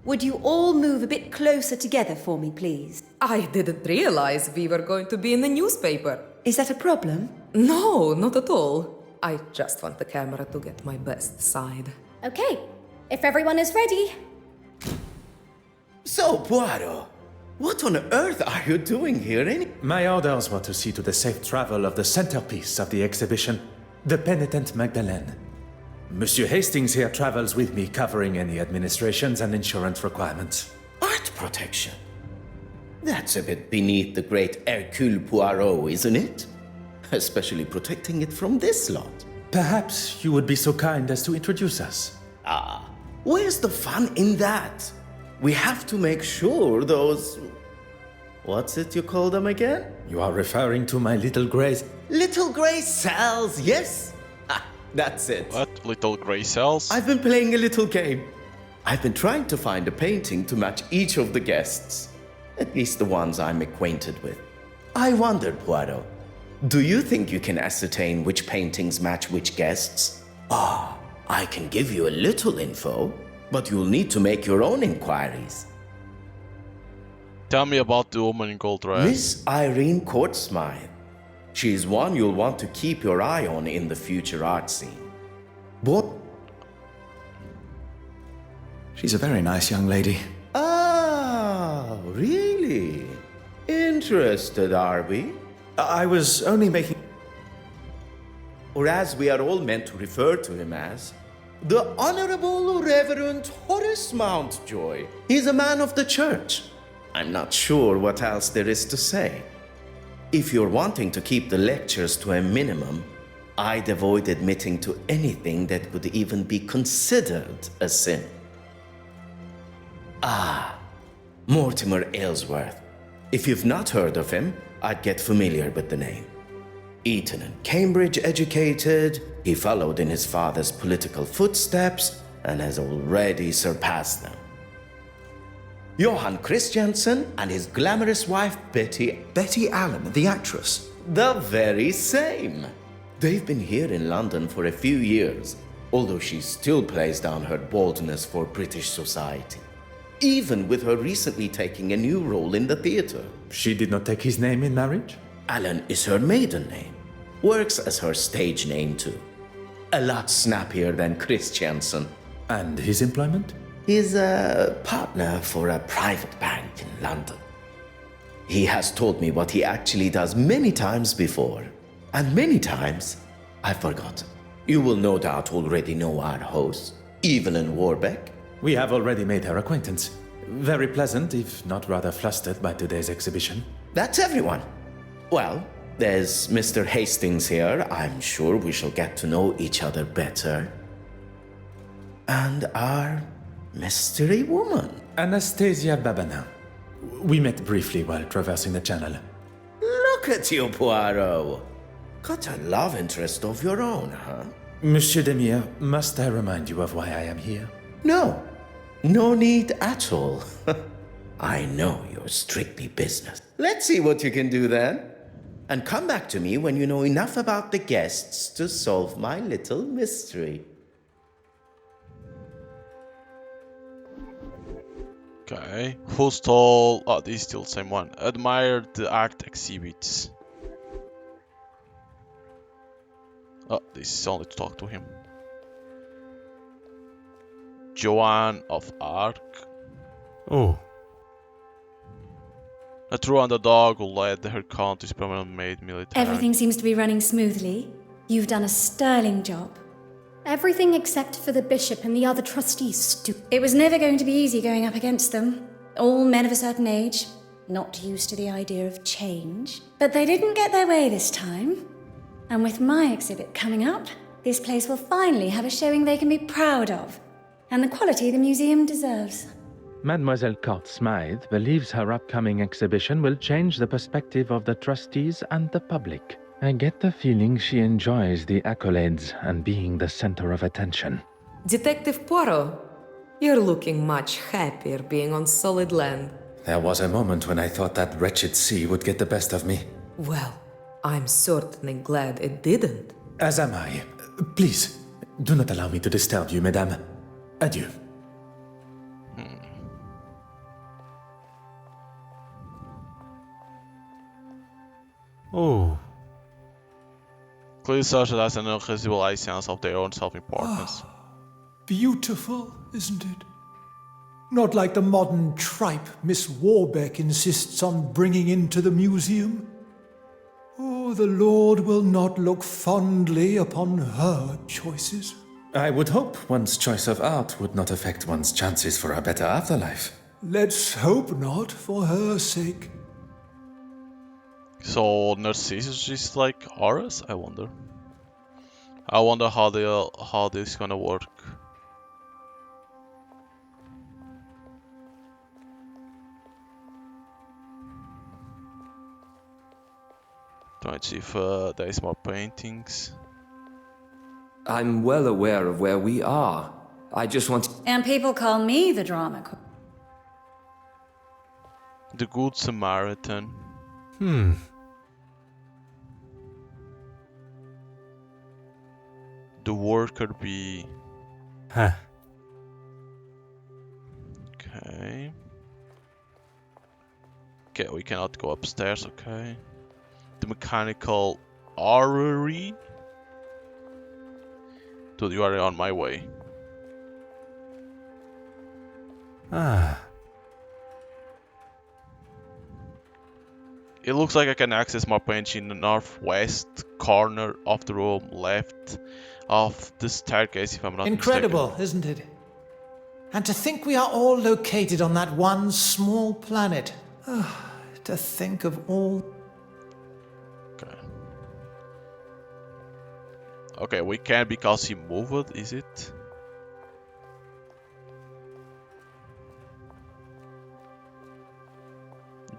Would you all move a bit closer together for me, please? I didn't realize we were going to be in the newspaper. Is that a problem? No, not at all. I just want the camera to get my best side. Okay, if everyone is ready. So, Poirot, what on earth are you doing here anyway? My orders were to see to the safe travel of the centerpiece of the exhibition, the penitent Magdalene. Monsieur Hastings here travels with me, covering any administrations and insurance requirements. Art protection? That's a bit beneath the great Hercule Poirot, isn't it? Especially protecting it from this lot. Perhaps you would be so kind as to introduce us. Ah, where's the fun in that? We have to make sure those... What's it you call them again? You are referring to my little grays. Little grey cells, yes? Ah, that's it. What? Little grey cells? I've been playing a little game. I've been trying to find a painting to match each of the guests. At least the ones I'm acquainted with. I wondered, Poirot, do you think you can ascertain which paintings match which guests? Ah, I can give you a little info, but you'll need to make your own inquiries. Tell me about the woman in gold dress. Miss Irene Courtsmith. She's one you'll want to keep your eye on in the future art scene. What? She's a very nice young lady. Ah, really? Interested, are we? I was only making... Or as we are all meant to refer to him as, the Honorable Reverend Horace Mountjoy. He's a man of the church. I'm not sure what else there is to say. If you're wanting to keep the lectures to a minimum, I'd avoid admitting to anything that could even be considered a sin. Ah, Mortimer Aylesworth. If you've not heard of him, I'd get familiar with the name. Eton and Cambridge educated, he followed in his father's political footsteps and has already surpassed them. Johann Christiansen and his glamorous wife Betty... Betty Allen, the actress. The very same. They've been here in London for a few years, although she still plays down her boldness for British society. Even with her recently taking a new role in the theatre. She did not take his name in marriage? Allen is her maiden name. Works as her stage name too. A lot snappier than Christiansen. And his employment? He's a partner for a private bank in London. He has told me what he actually does many times before. And many times, I've forgotten. You will no doubt already know our host, Evelyn Warbeck. We have already made her acquaintance. Very pleasant, if not rather flustered by today's exhibition. That's everyone. Well, there's Mr. Hastings here. I'm sure we shall get to know each other better. And our mystery woman. Anastasia Babana. We met briefly while traversing the channel. Look at you, Poirot. Got a love interest of your own, huh? Monsieur Demire, must I remind you of why I am here? No. No need at all. I know you're strictly business. Let's see what you can do then. And come back to me when you know enough about the guests to solve my little mystery. Okay. Who stole... Oh, this is still the same one. Admired the art exhibits. Oh, this is only to talk to him. Joan of Arc. Oh. A true underdog who led her country's permanent made military. Everything seems to be running smoothly. You've done a sterling job. Everything except for the bishop and the other trustees. It was never going to be easy going up against them. All men of a certain age, not used to the idea of change. But they didn't get their way this time. And with my exhibit coming up, this place will finally have a showing they can be proud of. And the quality the museum deserves. Mademoiselle Court-Smythe believes her upcoming exhibition will change the perspective of the trustees and the public. I get the feeling she enjoys the accolades and being the center of attention. Detective Poirot, you're looking much happier being on solid land. There was a moment when I thought that wretched sea would get the best of me. Well, I'm certainly glad it didn't. As am I. Please, do not allow me to disturb you, mesdames. Adieu. Oh. Clearly such as an irresistible sense of their own self-importance. Beautiful, isn't it? Not like the modern tripe Miss Warbeck insists on bringing into the museum. Oh, the Lord will not look fondly upon her choices. I would hope one's choice of art would not affect one's chances for a better afterlife. Let's hope not, for her sake. So Narcissus is like Horus? I wonder. I wonder how this gonna work. Trying to see if there is more paintings. I'm well aware of where we are. I just want to... And people call me the drama queen. The Good Samaritan. The worker bee. Huh. Okay. Okay, we cannot go upstairs, okay. The mechanical orrery. Dude, you are on my way. Ah. It looks like I can access more paintings in the northwest corner of the room, left of the staircase, if I'm not Incredible, mistaken. isn't it? And to think we are all located on that one small planet. To think of all... Okay. Okay, we can because he moved, is it?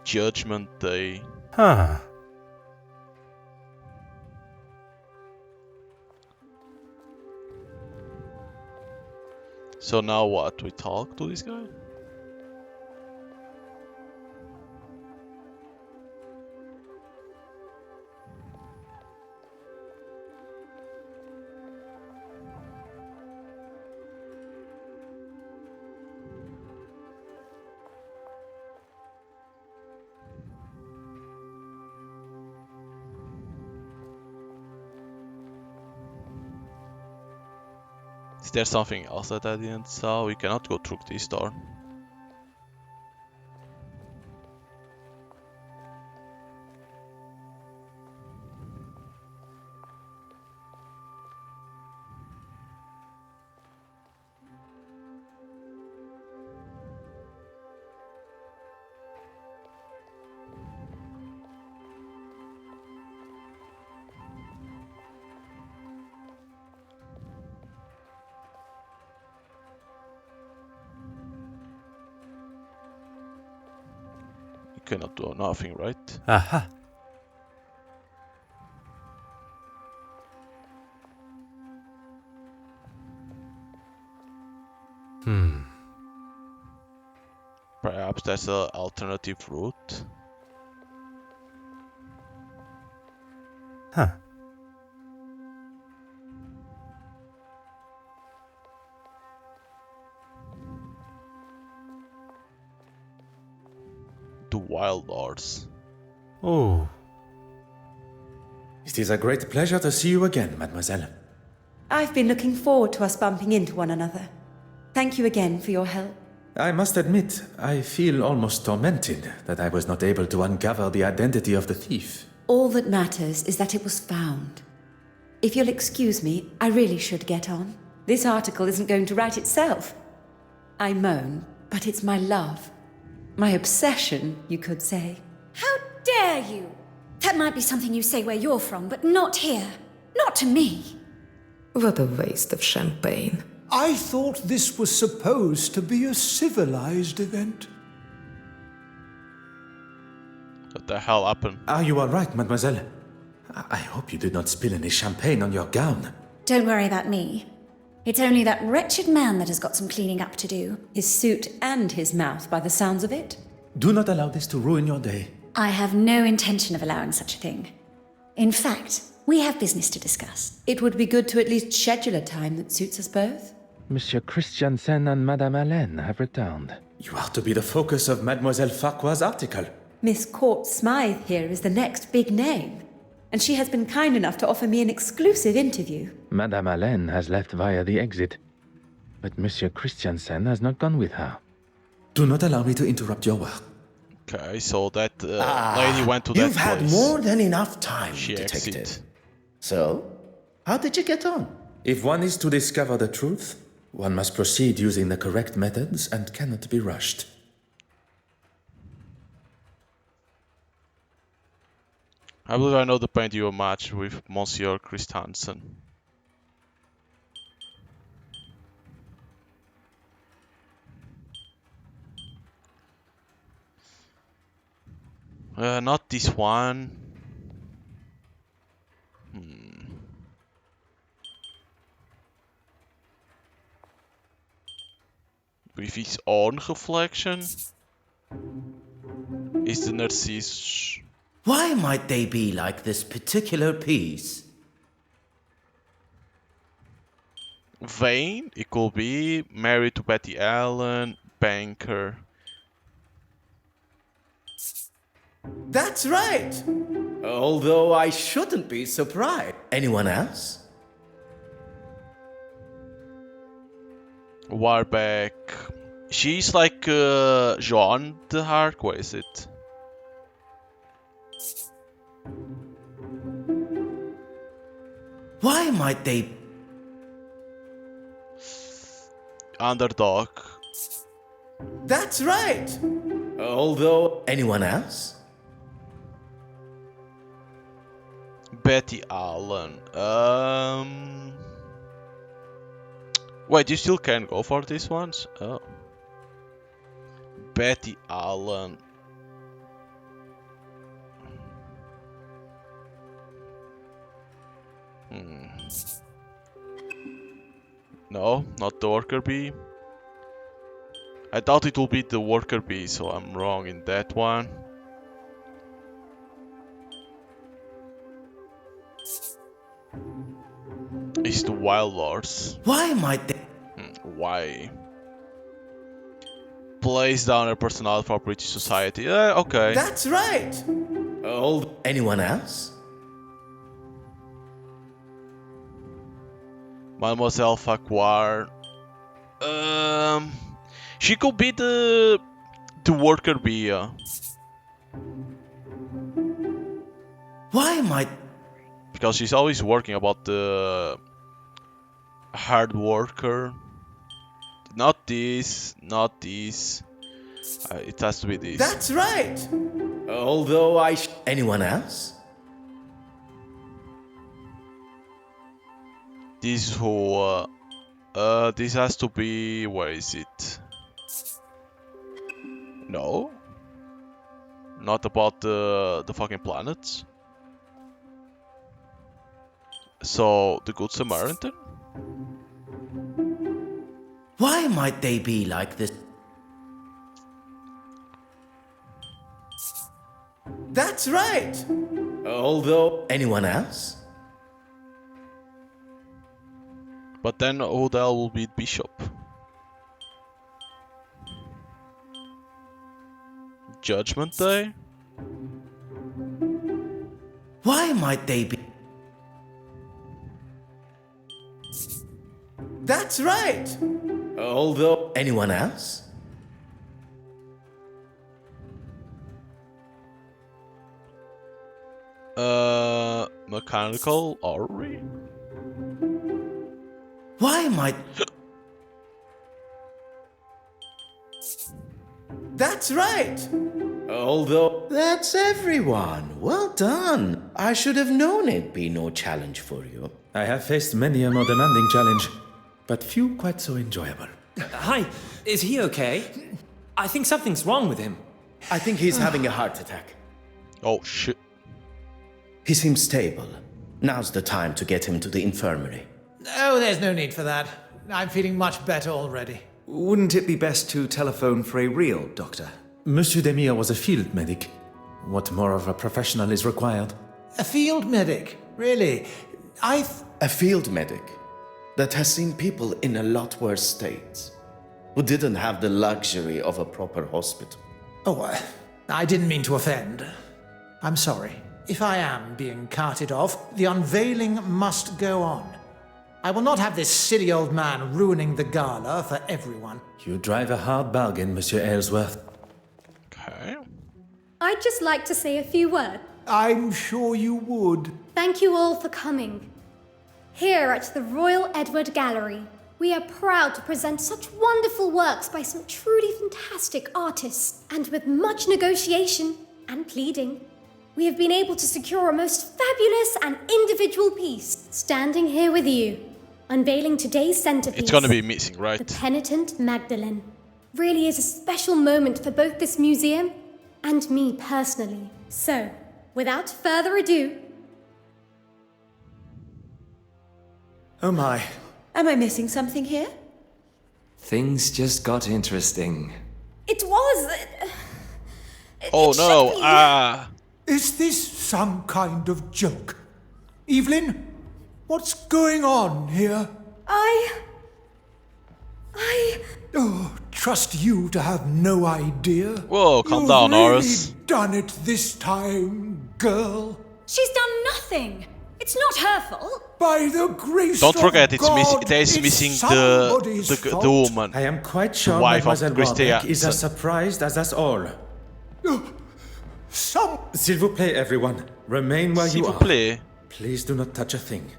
Judgment Day. Huh. So now what? We talk to this guy? Is there something else that I didn't saw? We cannot go through this door. Cannot do nothing, right? Aha. Perhaps there's an alternative route. Huh. The Wild Lords. Oh. It is a great pleasure to see you again, mademoiselle. I've been looking forward to us bumping into one another. Thank you again for your help. I must admit, I feel almost tormented that I was not able to uncover the identity of the thief. All that matters is that it was found. If you'll excuse me, I really should get on. This article isn't going to write itself. I moan, but it's my love. My obsession, you could say. How dare you! That might be something you say where you're from, but not here. Not to me. What a waste of champagne. I thought this was supposed to be a civilized event. What the hell happened? Are you all right, mademoiselle? I hope you did not spill any champagne on your gown. Don't worry about me. It's only that wretched man that has got some cleaning up to do. His suit and his mouth, by the sounds of it. Do not allow this to ruin your day. I have no intention of allowing such a thing. In fact, we have business to discuss. It would be good to at least schedule a time that suits us both. Monsieur Christiansen and Madame Hélène have returned. You are to be the focus of Mademoiselle Farquhar's article. Miss Court Smythe here is the next big name. and she has been kind enough to offer me an exclusive interview. Madame Alain has left via the exit, but Monsieur Christiansen has not gone with her. Do not allow me to interrupt your work. Okay, so that lady went to that You've place. had more than enough time, She Detective. exit. So, how did you get on? If one is to discover the truth, one must proceed using the correct methods and cannot be rushed. I believe I know the paint you match with Monsieur Christiansen. Not this one. With his own reflection? Is the Narcissus... Why might they be like this particular piece? Vain? It could be. Married to Betty Allen. Banker. That's right! Although I shouldn't be surprised. Anyone else? Warbeck. She's like Jean d'Arc. What is it? Why might they... Underdog. That's right! Although... Anyone else? Betty Allen. Wait, you still can go for these ones? Oh. Betty Allen. No, not the worker bee. I thought it would be the worker bee, so I'm wrong in that one. It's the Wild Lords. Why might they... Why? Plays down a personality for British society. Okay. That's right! Anyone else? Mademoiselle Farquhar. She could be the worker bee. Why might... Because she's always working about the hard worker. Not this, not this. It has to be this. That's right! Although Anyone else? This who... this has to be... Where is it? No? Not about the fucking planets? So, the Good Samaritan? Why might they be like this? That's right! Although... Anyone else? But then who the hell will be Bishop? Judgment Day? Why might they be... That's right! Although... Anyone else? Mechanical Orrery? Why might... That's right! Although... That's everyone. Well done. I should have known it'd be no challenge for you. I have faced many a more demanding challenge, but few quite so enjoyable. Hi, is he okay? I think something's wrong with him. I think he's having a heart attack. Oh, shit. He seems stable. Now's the time to get him to the infirmary. Oh, there's no need for that. I'm feeling much better already. Wouldn't it be best to telephone for a real doctor? Monsieur Demire was a field medic. What more of a professional is required? A field medic? Really? A field medic that has seen people in a lot worse states, who didn't have the luxury of a proper hospital. Oh, I didn't mean to offend. I'm sorry. if I am being carted off, the unveiling must go on. I will not have this silly old man ruining the gala for everyone. You drive a hard bargain, Monsieur Aylesworth. Okay. I'd just like to say a few words. I'm sure you would. Thank you all for coming. Here at the Royal Edward Gallery, we are proud to present such wonderful works by some truly fantastic artists. And with much negotiation and pleading, we have been able to secure a most fabulous and individual piece. Standing here with you, unveiling today's centerpiece. It's gonna be missing, right? The Penitent Magdalene. Really is a special moment for both this museum and me personally. So, without further ado... Oh my. Am I missing something here? Things just got interesting. It was... Oh no, Is this some kind of joke? Evelyn, what's going on here? Oh, trust you to have no idea. Whoa, calm You've down, really Norris. done it this time, girl. She's done nothing. It's not her fault. By the grace Don't forget, of it's missing. God, There's it's missing somebody's the fault. woman. I am quite sure wife of Mademoiselle Christie Warbeck is Anderson. as surprised as us all. S'il vous plaît, everyone. Remain where S'il you vous are. plaît. Please do not touch a thing.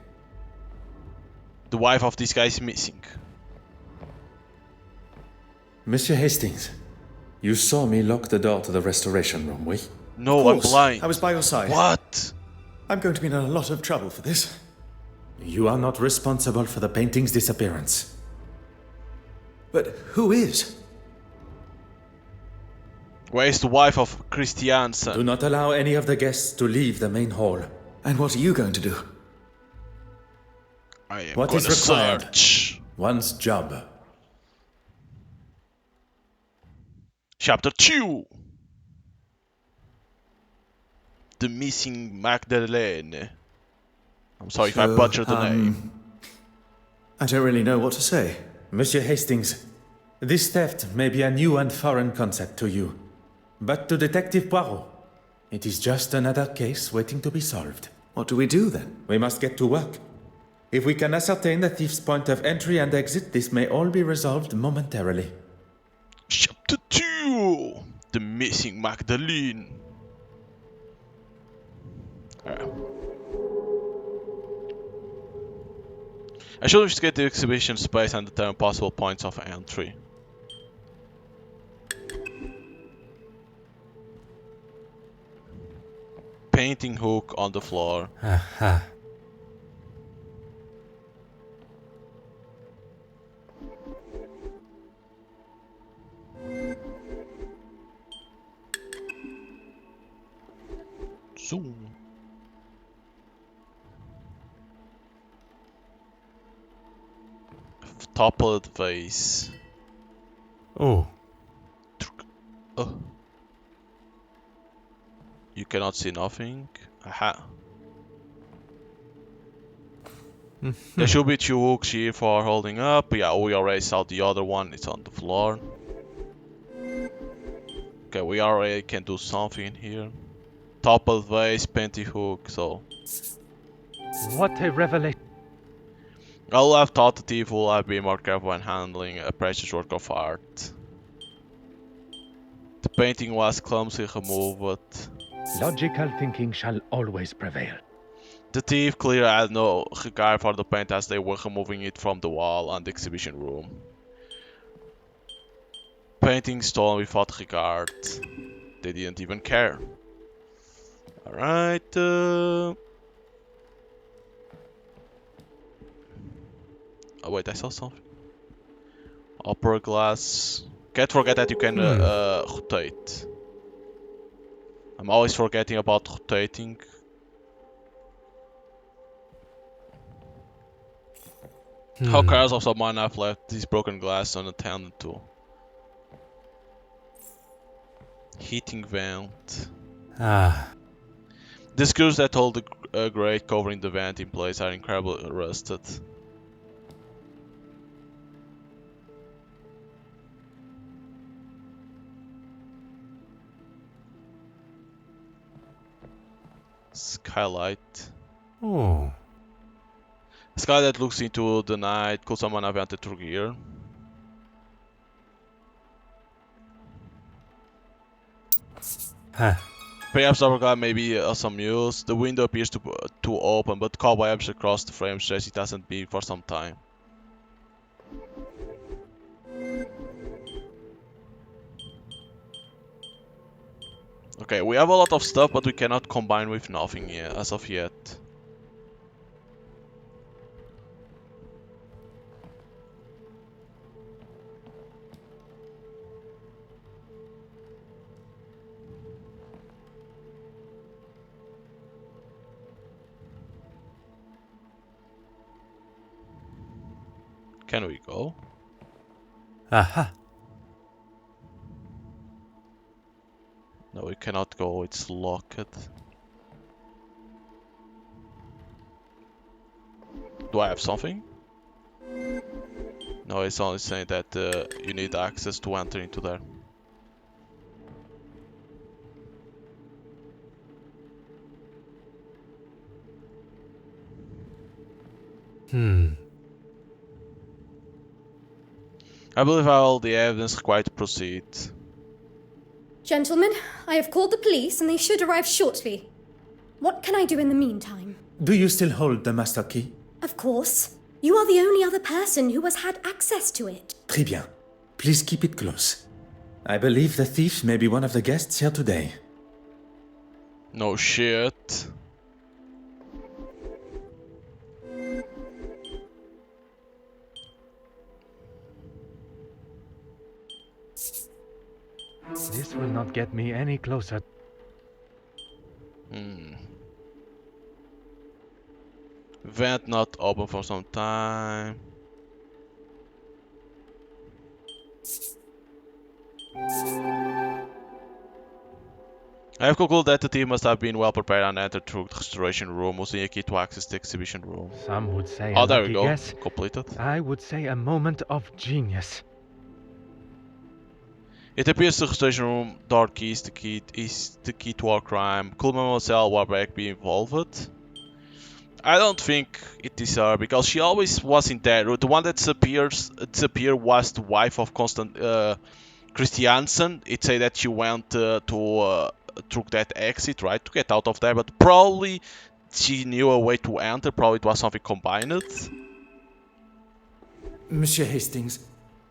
The wife of this guy is missing. Monsieur Hastings, you saw me lock the door to the restoration room, oui? No, Of I'm course, blind. I was by your side. What? I'm going to be in a lot of trouble for this. You are not responsible for the painting's disappearance. But who is? Where is the wife of Christie Anderson? Do not allow any of the guests to leave the main hall. And what are you going to do? I am What gonna is required? search. One's job. Chapter 2. The Missing Magdalene. I'm sorry if I butchered the name. I don't really know what to say. Monsieur Hastings, this theft may be a new and foreign concept to you. But to Detective Poirot, it is just another case waiting to be solved. What do we do then? We must get to work. If we can ascertain the thief's point of entry and exit, this may all be resolved momentarily. Chapter 2. The Missing Magdalene. I should investigate the exhibition space and determine possible points of entry. Painting hook on the floor. Aha. Zoom. Toppled vase. Oh. Oh. You cannot see nothing. Aha. There should be two hooks here for holding up. Yeah, we already saw the other one. It's on the floor. Okay, we already can do something here. Toppled vase, panty hook, so... What a revelation. I would have thought the thief would have been more careful when handling a precious work of art. The painting was clumsily removed. Logical thinking shall always prevail. The thief clearly had no regard for the paint as they were removing it from the wall and the exhibition room. Painting stolen without regard. They didn't even care. Alright. Oh wait, I saw something. Opera glass. Can't forget that you can rotate. I'm always forgetting about rotating. How careless of someone have left this broken glass unattended to. Heating vent. Ah. The screws that hold the grate covering the vent in place are incredibly rusted. Skylight. Oh. A sky that looks into the night. Could someone have entered through here? Huh. Perhaps our guy may be some use. The window appears to open, but cobwebs across the frame suggest it hasn't been for some time. Okay, we have a lot of stuff, but we cannot combine with nothing yet, as of yet. Can we go? Aha. No, we cannot go, it's locked. Do I have something? No, it's only saying that you need access to enter into there. I believe I have all the evidence required to proceed. Gentlemen, I have called the police and they should arrive shortly. What can I do in the meantime? Do you still hold the master key? Of course. You are the only other person who has had access to it. Très bien. Please keep it close. I believe the thief may be one of the guests here today. No shit. This will not get me any closer. Vent not open for some time. I have concluded that the team must have been well prepared and entered through the restoration room, using a key to access the exhibition room. Some would say oh, a there lucky we go. guess. Completed. I would say a moment of genius. It appears the restoration room door key is the key to our crime. Could Mademoiselle Warbeck be involved? I don't think it is her, because she always was in there. The one that disappeared was the wife of Constant Christiansen. It say that she went through that exit, right, to get out of there, but probably she knew a way to enter. Probably it was something combined. Monsieur Hastings,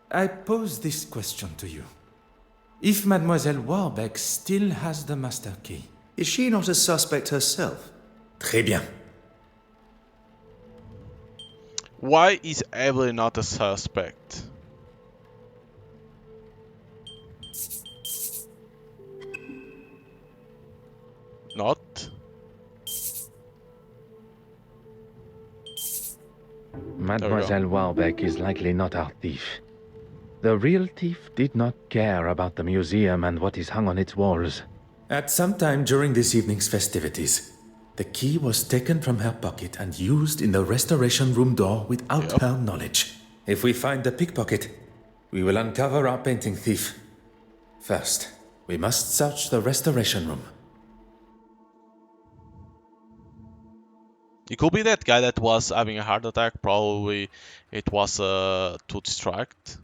I pose this question to you. If Mademoiselle Warbeck still has the master key... Is she not a suspect herself? Très bien. Why is Evelyn not a suspect? Not? Mademoiselle Warbeck is likely not our thief. The real thief did not care about the museum and what is hung on its walls. At some time during this evening's festivities, the key was taken from her pocket and used in the restoration room door without her knowledge. If we find the pickpocket, we will uncover our painting thief. First, we must search the restoration room. It could be that guy that was having a heart attack. Probably it was to distract.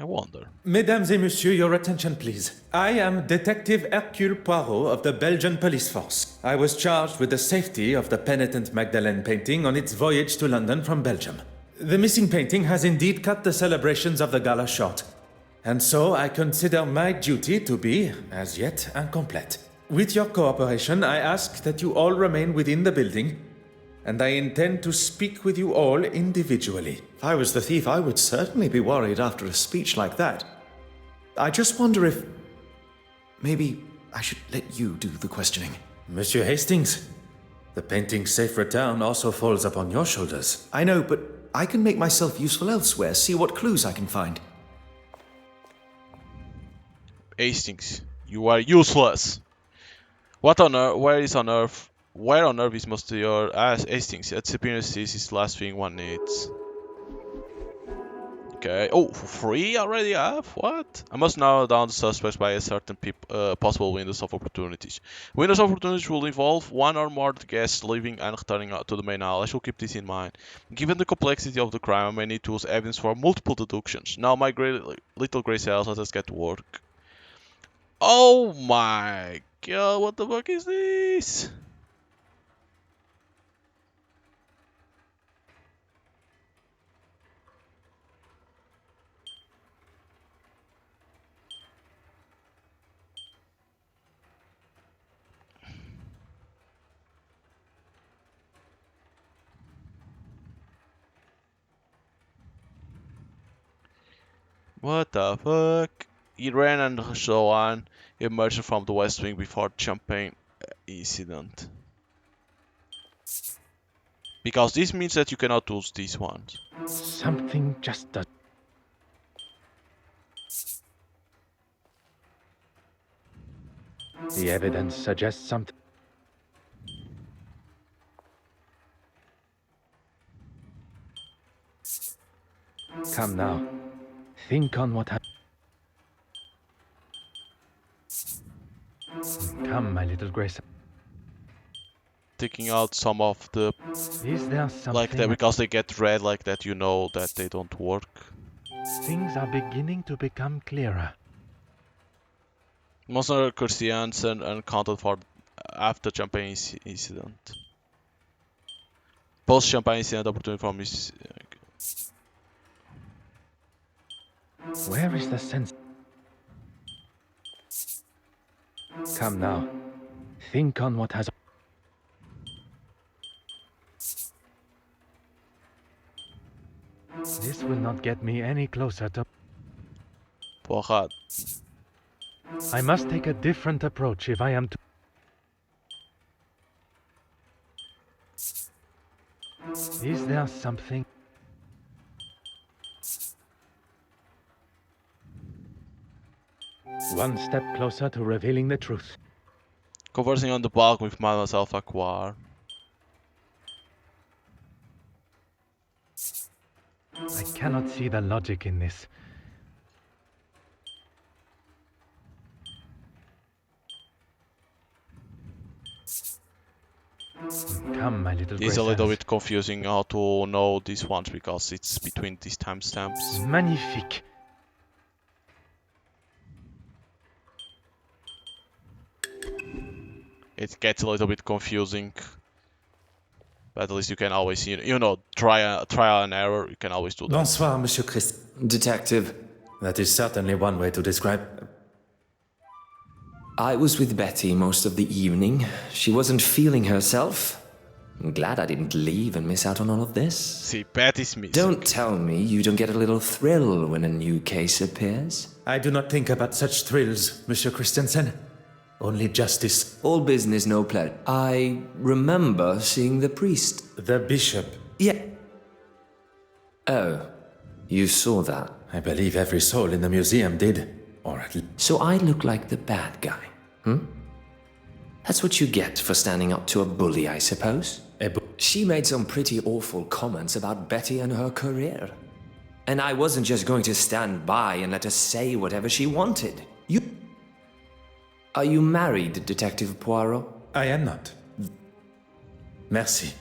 I wonder. Mesdames et messieurs, your attention please. I am Detective Hercule Poirot of the Belgian Police Force. I was charged with the safety of the penitent Magdalene painting on its voyage to London from Belgium. The missing painting has indeed cut the celebrations of the gala short. And so I consider my duty to be, as yet, incomplete. With your cooperation, I ask that you all remain within the building, and I intend to speak with you all individually. If I was the thief, I would certainly be worried after a speech like that. I just wonder if... maybe I should let you do the questioning. Monsieur Hastings, the painting's safe return also falls upon your shoulders. I know, but I can make myself useful elsewhere, see what clues I can find. Hastings, you are useless. What on earth? Where on earth is most of your Hastings? Its appearance is the last thing one needs. Okay. Oh, for free already? What? I must narrow down the suspects by a certain possible windows of opportunities. Windows of opportunities will involve one or more guests leaving and returning to the main hall. I shall keep this in mind. Given the complexity of the crime, I may need to use evidence for multiple deductions. Now, my little grey cells, let us get to work. Oh my god, what the fuck is this? What the fuck? He ran and so on, emerged from the West Wing before the champagne incident. Because this means that you cannot use these ones. Something just does. The evidence suggests something. Come now. Think on what happened. Come, my little Grace. Taking out some of the... Is there something... Like that, because they get red like that, you know that they don't work. Things are beginning to become clearer. Monster Christie and accounted for after champagne incident. Post champagne incident opportunity for Miss... Where is the sense? Come now. Think on what has... This will not get me any closer to... Poirot. I must take a different approach if I am to... Is there something... One step closer to revealing the truth. Conversing on the balcony with Mademoiselle Farquhar. I cannot see the logic in this. Come, my little It's a little bit confusing how to know these ones because it's between these timestamps. Magnifique. It gets a little bit confusing. But at least you can always, you know, trial and error, you can always do that. Bonsoir, Monsieur Christie. Detective. That is certainly one way to describe... I was with Betty most of the evening. She wasn't feeling herself. I'm glad I didn't leave and miss out on all of this. See, Betty's missing. Don't tell me you don't get a little thrill when a new case appears. I do not think about such thrills, Monsieur Christensen. Only justice. All business, no pleasure. I remember seeing the priest. The bishop. Yeah. Oh, you saw that? I believe every soul in the museum did. Or at least... So I look like the bad guy, That's what you get for standing up to a bully, I suppose. She made some pretty awful comments about Betty and her career. And I wasn't just going to stand by and let her say whatever she wanted. Are you married, Detective Poirot? I am not. Merci.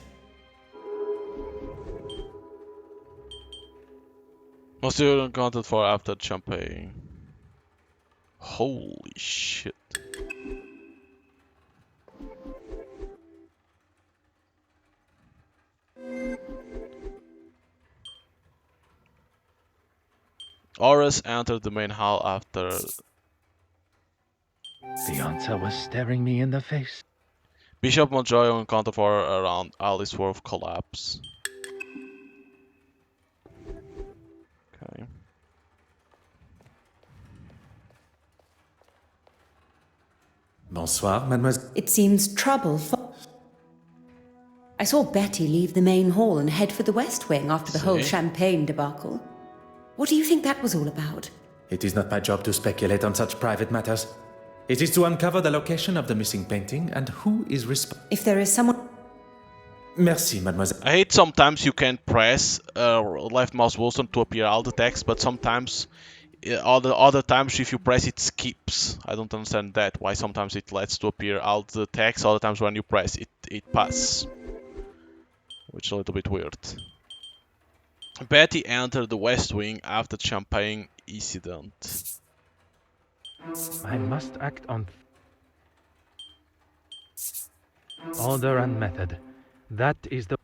Monsieur accounted for after champagne. Holy shit. Horace entered the main hall after... The answer was staring me in the face. Bishop Montjoy accounted for around Alice Worth collapse. Okay. Bonsoir, mademoiselle. It seems trouble for... I saw Betty leave the main hall and head for the West Wing after the whole champagne debacle. What do you think that was all about? It is not my job to speculate on such private matters. It is to uncover the location of the missing painting and who is responsible. If there is someone... Merci, mademoiselle. I hate sometimes you can press left mouse button to appear all the text, but sometimes other times if you press it skips. I don't understand that. Why sometimes it lets to appear all the text, other times when you press it passes. Which is a little bit weird. Betty entered the West Wing after the champagne incident. I must act on order and method. That is the...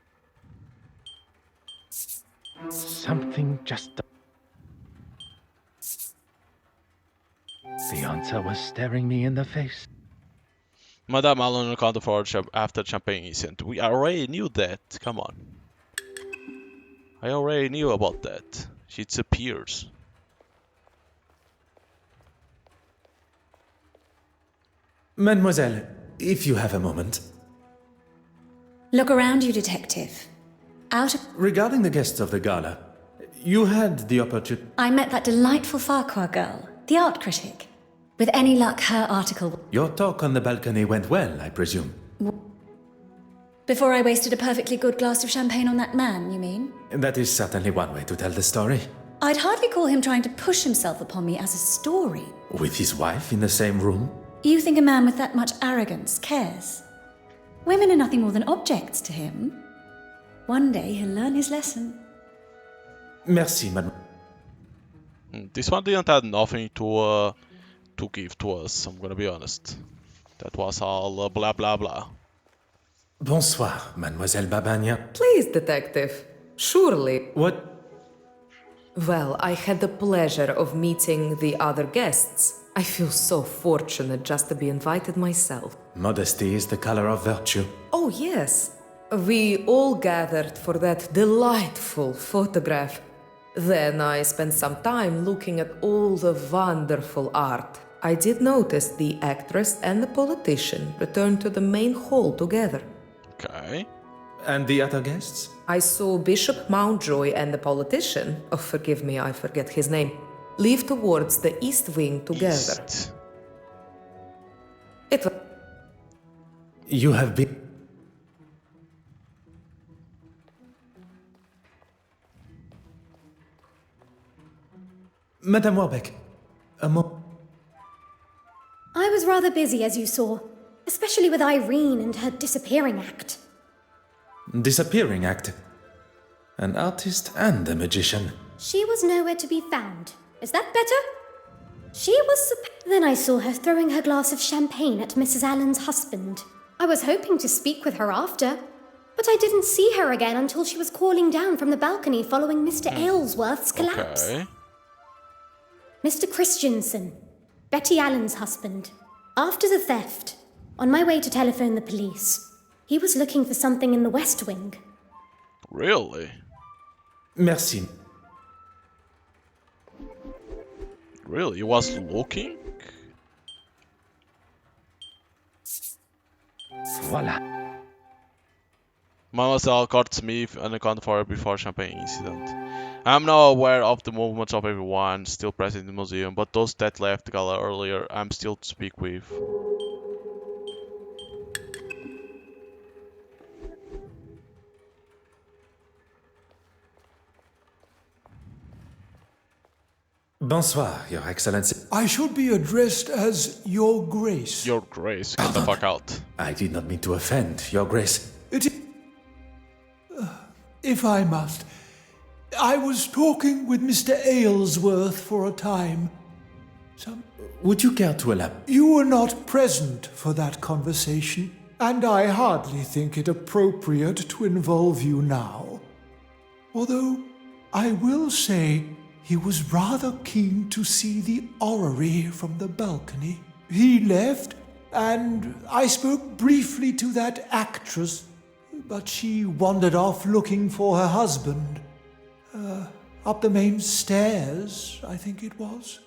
Something just... The answer was staring me in the face. Madame Allen accounted for after champagne incident. We already knew that. Come on. I already knew about that. She disappears. Mademoiselle, if you have a moment. Look around you, detective. Regarding the guests of the gala, you had the opportunity... I met that delightful Farquhar girl, the art critic. With any luck, her article... Your talk on the balcony went well, I presume. Before I wasted a perfectly good glass of champagne on that man, you mean? That is certainly one way to tell the story. I'd hardly call him trying to push himself upon me as a story. With his wife in the same room? You think a man with that much arrogance cares? Women are nothing more than objects to him. One day he'll learn his lesson. Merci, madame. This one didn't have nothing to give to us, I'm gonna be honest. That was all blah blah blah. Bonsoir, Mademoiselle Babania. Please, detective. Surely. What? Well, I had the pleasure of meeting the other guests. I feel so fortunate just to be invited myself. Modesty is the color of virtue. Oh, yes. We all gathered for that delightful photograph. Then I spent some time looking at all the wonderful art. I did notice the actress and the politician returned to the main hall together. Okay. And the other guests? I saw Bishop Mountjoy and the politician, oh forgive me, I forget his name, leave towards the East Wing together. East. It was... You have been... Madame Warbeck, a I was rather busy, as you saw, especially with Irene and her disappearing act. Disappearing act? An artist and a magician. She was nowhere to be found. Is that better? She was... Then I saw her throwing her glass of champagne at Mrs. Allen's husband. I was hoping to speak with her after, but I didn't see her again until she was calling down from the balcony following Mr. Aylesworth's collapse. Okay. Mr. Christensen, Betty Allen's husband. After the theft, on my way to telephone the police, he was looking for something in the West Wing. Really? Merci. Really? He was looking? Voila. Mademoiselle Card Smith and accounted for before champagne incident. I'm now aware of the movements of everyone still present in the museum, but those that left the gala earlier, I'm still to speak with. Bonsoir, Your Excellency. I should be addressed as Your Grace. Your Grace, get the fuck out. I did not mean to offend, Your Grace. If I must, I was talking with Mr. Aylesworth for a time. Would you care to elaborate? You were not present for that conversation, and I hardly think it appropriate to involve you now. Although, I will say, he was rather keen to see the orrery from the balcony. He left, and I spoke briefly to that actress, but she wandered off looking for her husband. Up the main stairs, I think it was.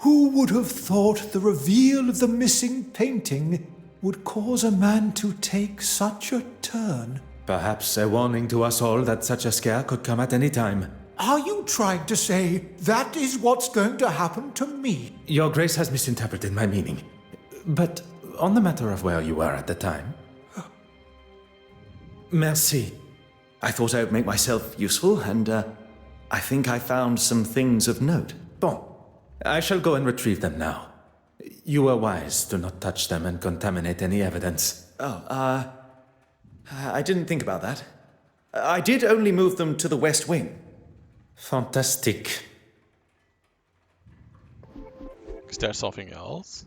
Who would have thought the reveal of the missing painting would cause a man to take such a turn? Perhaps a warning to us all that such a scare could come at any time. Are you trying to say that is what's going to happen to me? Your Grace has misinterpreted my meaning. But on the matter of where you were at the time... Merci. I thought I would make myself useful, and I think I found some things of note. Bon. I shall go and retrieve them now. You were wise to not touch them and contaminate any evidence. Oh, I didn't think about that. I did only move them to the west wing. Fantastic. Is there something else?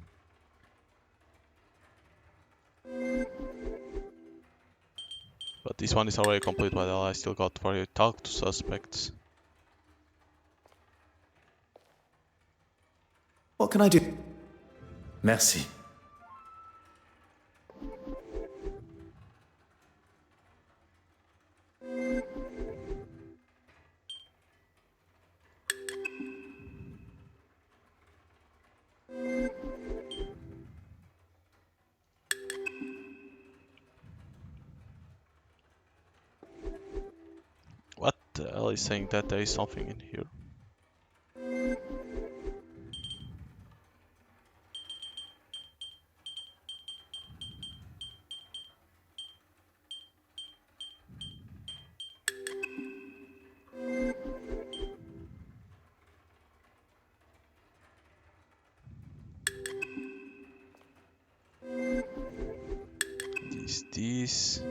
But this one is already complete, but I still got for you. Talk to suspects. What can I do? Merci. What the hell is saying that there is something in here? This.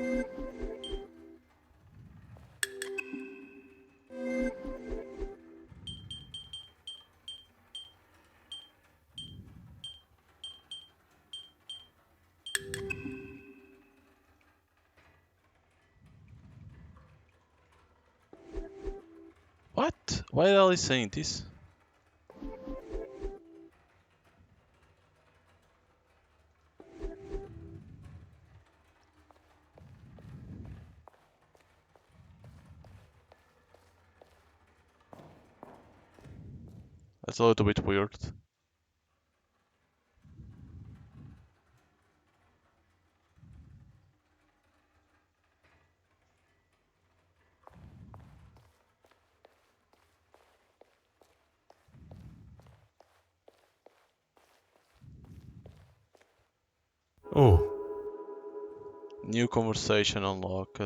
What? Why are they saying this? That's a little bit weird. Oh. New conversation unlocked.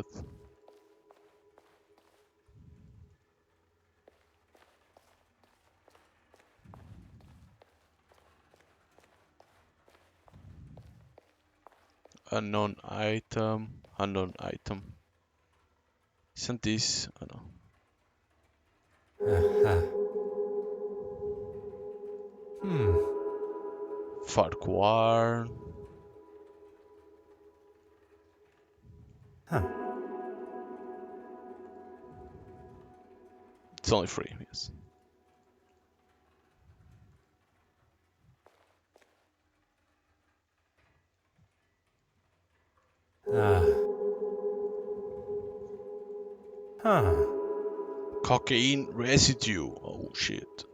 Unknown item. Unknown item. Isn't this? Oh no. Farquhar. Huh. It's only 3, yes. Huh. Cocaine residue. Oh shit.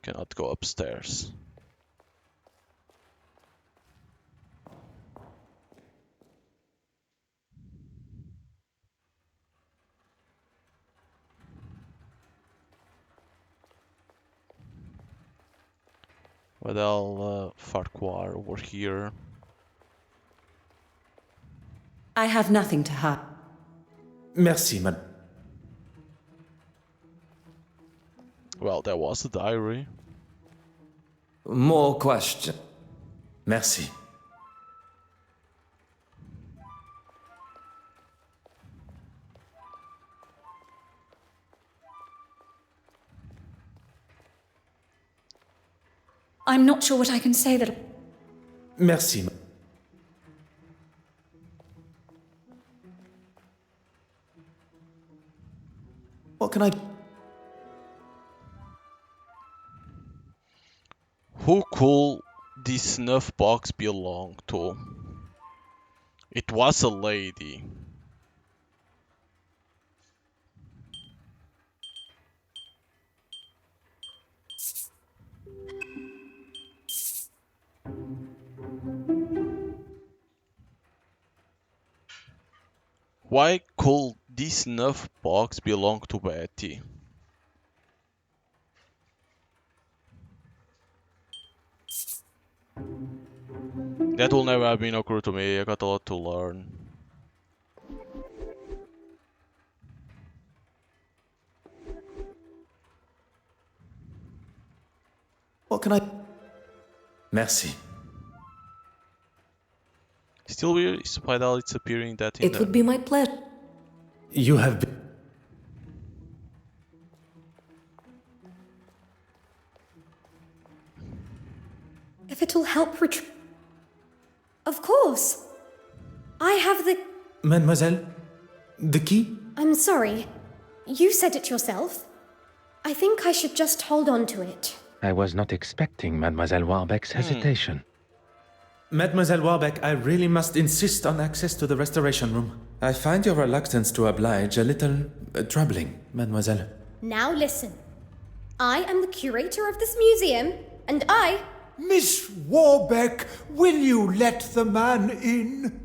Cannot go upstairs. Well, Farquhar over here. I have nothing to hide. Merci, madame. Well, there was a diary. More question. Merci. I'm not sure what I can say that... Merci. What can I... Who could this snuff box belong to? It was a lady. Why could this snuff box belong to Betty? That will never have been occurred to me. I got a lot to learn. What can I... Merci. Still weird, despite all its appearing that in It would be my pleasure. You have been... If it will help retrieve... Of course. I have the... Mademoiselle, the key? I'm sorry. You said it yourself. I think I should just hold on to it. I was not expecting Mademoiselle Warbeck's hesitation. Mademoiselle Warbeck, I really must insist on access to the restoration room. I find your reluctance to oblige a little troubling, mademoiselle. Now listen. I am the curator of this museum, and I... Miss Warbeck, will you let the man in?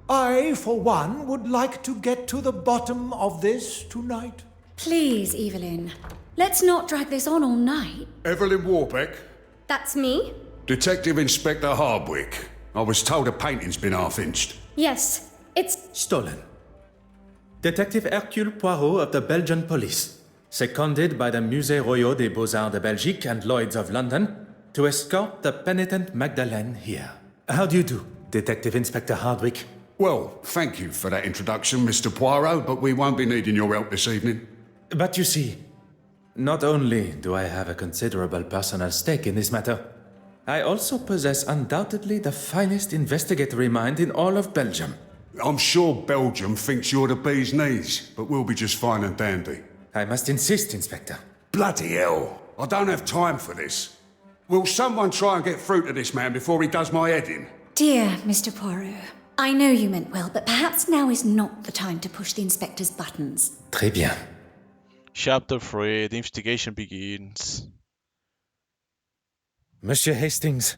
I, for one, would like to get to the bottom of this tonight. Please, Evelyn. Let's not drag this on all night. Evelyn Warbeck? That's me? Detective Inspector Hardwick. I was told a painting's been half-inched. Yes, it's... Stolen. Detective Hercule Poirot of the Belgian police, seconded by the Musée Royal des Beaux-Arts de Belgique and Lloyd's of London, to escort the penitent Magdalene here. How do you do, Detective Inspector Hardwick? Well, thank you for that introduction, Mr. Poirot, but we won't be needing your help this evening. But you see, not only do I have a considerable personal stake in this matter, I also possess undoubtedly the finest investigatory mind in all of Belgium. I'm sure Belgium thinks you're the bee's knees, but we'll be just fine and dandy. I must insist, Inspector. Bloody hell, I don't have time for this. Will someone try and get through to this man before he does my head in? Dear Mr. Poirot, I know you meant well, but perhaps now is not the time to push the inspector's buttons. Très bien. Chapter 3, the investigation begins. Monsieur Hastings,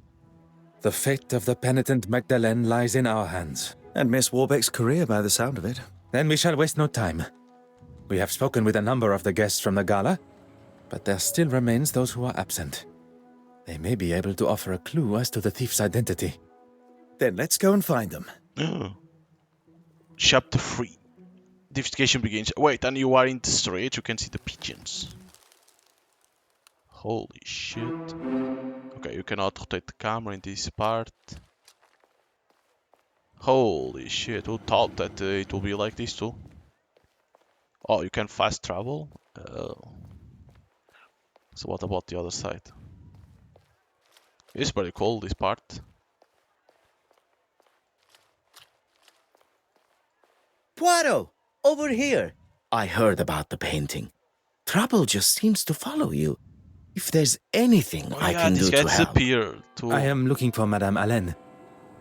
the fate of the penitent Magdalene lies in our hands. And Miss Warbeck's career, by the sound of it. Then we shall waste no time. We have spoken with a number of the guests from the gala, but there still remains those who are absent. They may be able to offer a clue as to the thief's identity. Then let's go and find them. Chapter 3. The investigation begins. Wait, and you are in the street, you can see the pigeons. Holy shit. Okay, you cannot rotate the camera in this part. Holy shit, who thought that it will be like this too? Oh, you can fast travel? So what about the other side? It's pretty cool, this part. Poirot, over here. I heard about the painting. Trouble just seems to follow you. If there's anything I can do to help. I am looking for Madame Allen.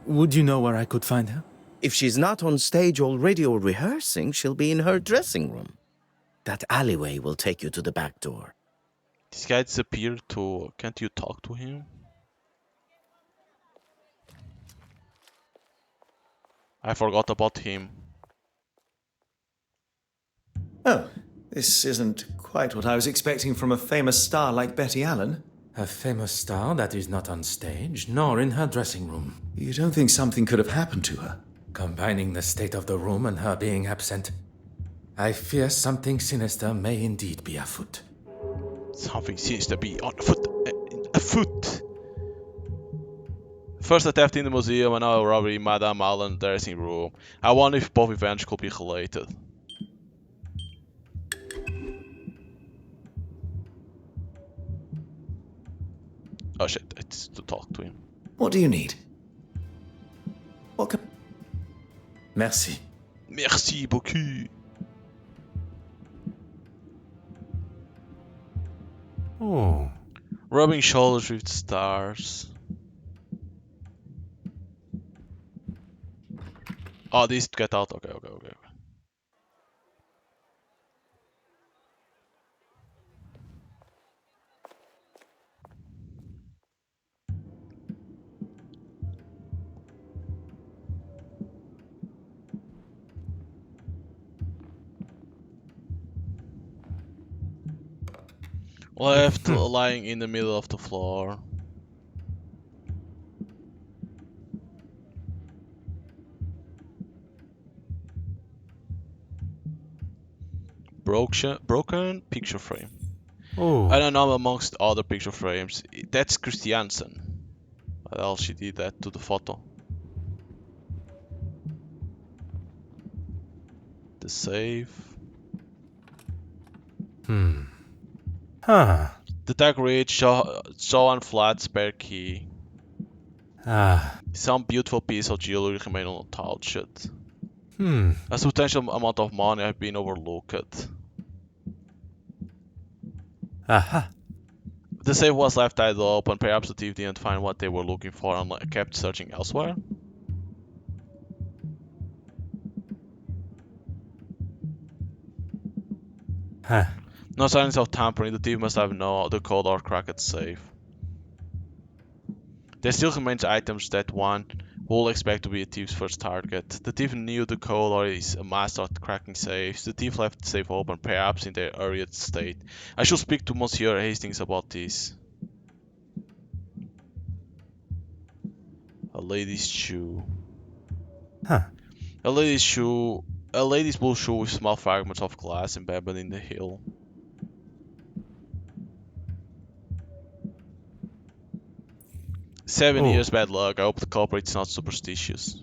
Would you know where I could find her? If she's not on stage already or rehearsing, she'll be in her dressing room. That alleyway will take you to the back door. This guy disappeared too. Can't you talk to him? I forgot about him. Oh, this isn't quite what I was expecting from a famous star like Betty Allen. A famous star that is not on stage, nor in her dressing room. You don't think something could have happened to her? Combining the state of the room and her being absent, I fear something sinister may indeed be afoot. Something seems to be on afoot. First a theft in the museum and now a robbery in Madame Allen's dressing room. I wonder if both events could be related. Oh shit, it's to talk to him. What do you need? What can... Merci. Merci beaucoup. Oh. Rubbing shoulders with stars. Oh, this get out. Okay. Left lying in the middle of the floor. broken picture frame. Oh. I don't know amongst other picture frames. That's Christiansen. What else she did that to the photo? The save. Huh. The tag read show on flat spare key. Some beautiful piece of jewelry remain untouched. A substantial amount of money have been overlooked. Aha. The safe was left idle open. Perhaps the thief didn't find what they were looking for and kept searching elsewhere. Huh. No signs of tampering. The thief must have known the code or cracked safe. There still remains items that one will expect to be a thief's first target. The thief knew the code or is a master at cracking safes. The thief left the safe open, perhaps in their hurried state. I should speak to Monsieur Hastings about this. A lady's shoe. Huh. A lady's blue shoe with small fragments of glass embedded in the heel. Seven years bad luck. I hope the culprit's not superstitious.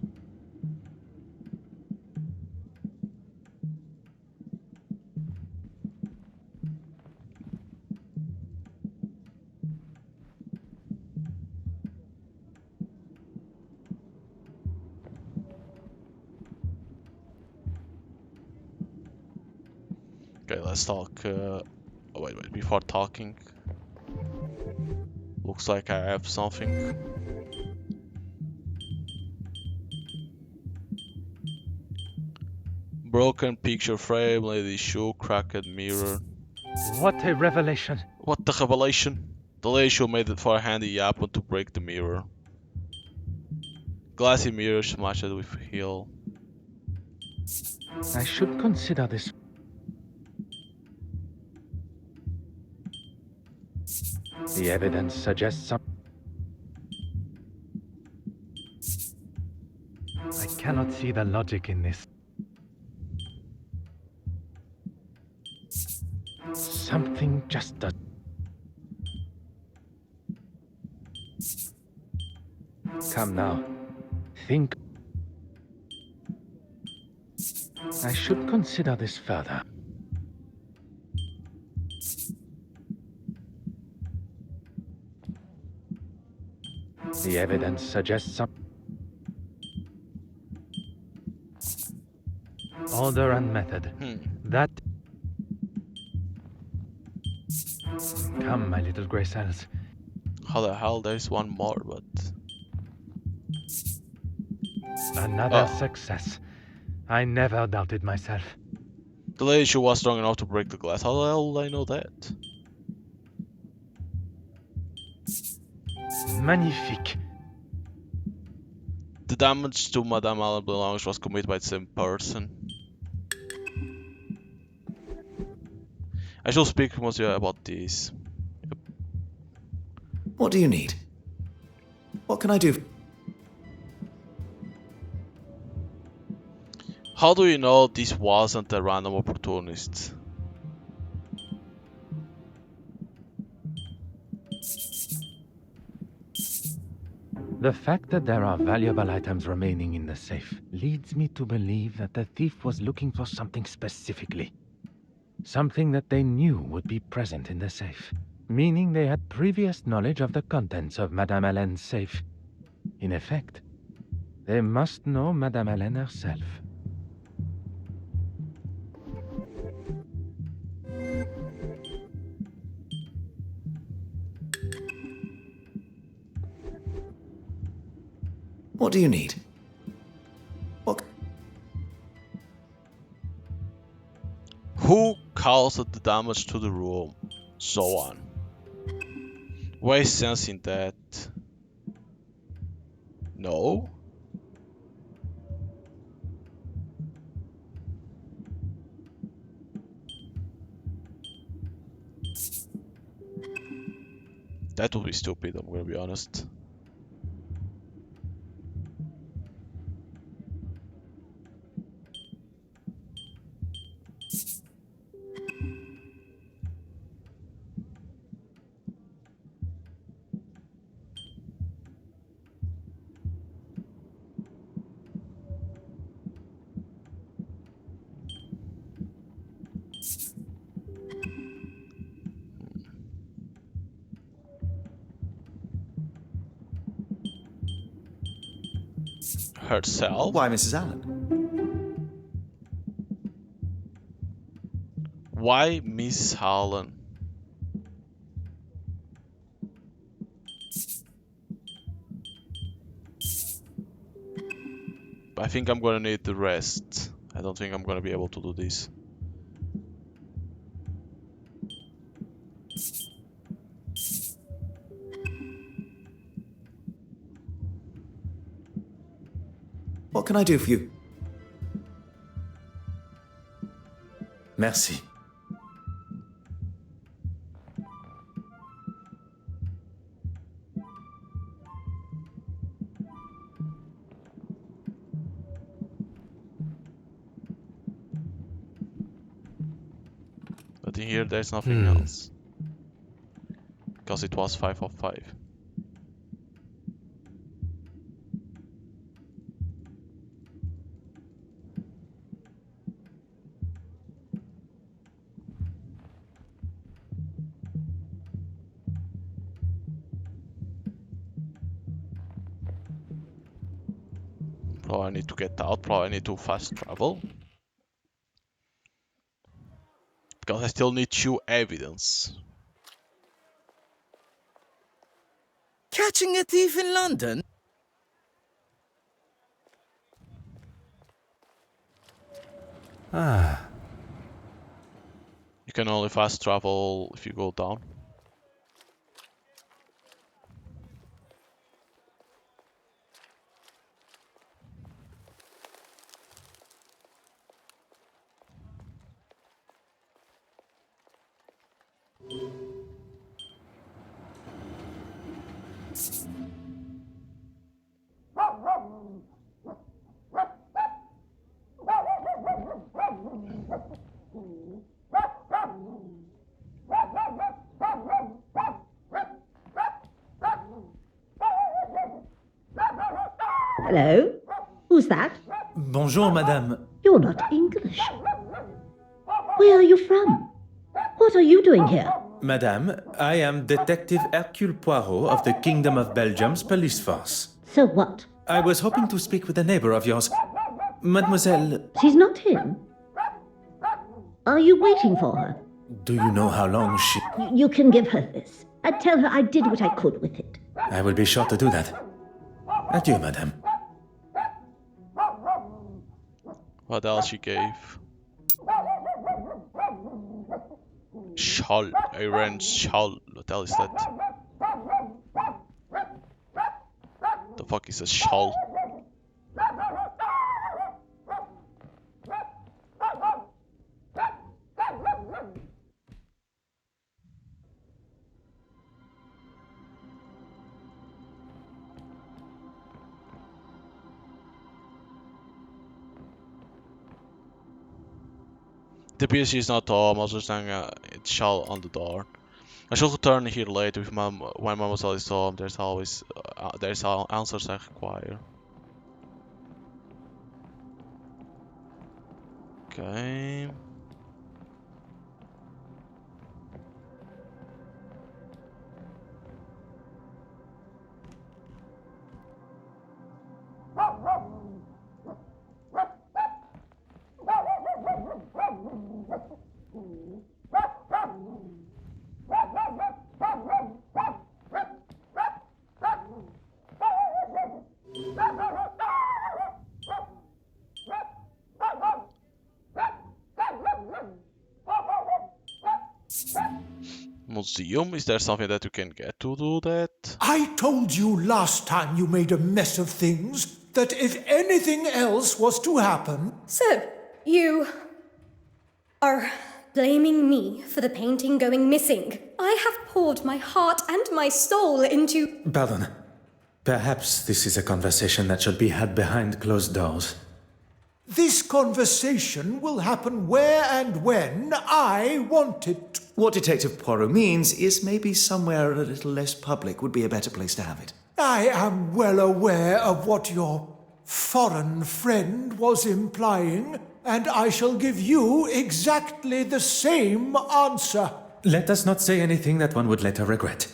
Okay, let's talk. Wait. Before talking, looks like I have something. Broken picture frame, lady's shoe, cracked mirror. What a revelation! What the revelation? The lady's shoe made it for a handy weapon to break the mirror. Glassy mirror smashed with heel. I should consider this. The evidence suggests some. I cannot see the logic in this. Something just does. Come now. Think. I should consider this further. The evidence suggests some. Order and method. That. Come, my little grey cells. How the hell? There's one more, but. Another success. I never doubted myself. The lady's shoe was strong enough to break the glass. How the hell did I know that? Magnifique. The damage to Madame Allen Blanche was committed by the same person. I shall speak to Monsieur about this. What do you need? What can I do? How do you know this wasn't a random opportunist? The fact that there are valuable items remaining in the safe leads me to believe that the thief was looking for something specifically. Something that they knew would be present in the safe, meaning they had previous knowledge of the contents of Madame Hélène's safe. In effect, they must know Madame Hélène herself. What do you need? What? Who caused the damage to the room? So on. Where is sense in that? No? That would be stupid, I'm gonna be honest. herself. Why, Mrs. Allen? Why Miss Allen? I think I'm gonna need the rest. I don't think I'm gonna be able to do this. What can I do for you? Merci. But in here there's nothing else. Because it was 5 of 5. Probably I need to get out, probably I need to fast travel. Because I still need 2 evidence. Catching a thief in London? Ah. You can only fast travel if you go down. Hello? Who's that? Bonjour, madame. You're not English. Where are you from? What are you doing here? Madame, I am Detective Hercule Poirot of the Kingdom of Belgium's police force. So what? I was hoping to speak with a neighbor of yours. Mademoiselle... She's not in. Are you waiting for her? Do you know how long she... You can give her this. Tell her I did what I could with it. I will be sure to do that. Adieu, madame. What else she gave? Shawl, a wrench shawl. What else is that? The fuck is a shawl? The PSG is not home, I was just hanging it shall on the door. I should return here later with mom when Mademoiselle is home. There's always there's answers I require. Okay. Museum? Is there something that you can get to do that? I told you last time you made a mess of things that if anything else was to happen... So, you are blaming me for the painting going missing. I have poured my heart and my soul into... Pardon. Perhaps this is a conversation that should be had behind closed doors. This conversation will happen where and when I want it. What Detective Poirot means is maybe somewhere a little less public would be a better place to have it. I am well aware of what your foreign friend was implying, and I shall give you exactly the same answer. Let us not say anything that one would later regret.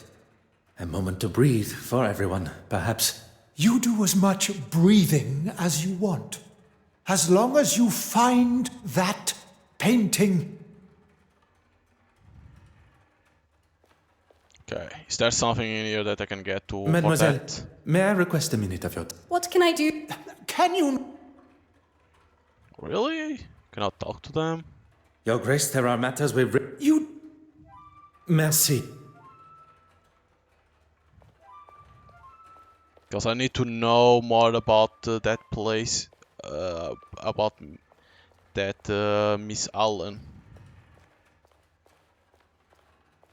A moment to breathe for everyone, perhaps. You do as much breathing as you want. As long as you find that painting. Okay, is there something in here that I can get to Mademoiselle, for that? may I request a minute of your time? What can I do? Can you? Really? Cannot talk to them? Your Grace, there are matters we've... You... Merci. Because I need to know more about that place, about that Miss Allen.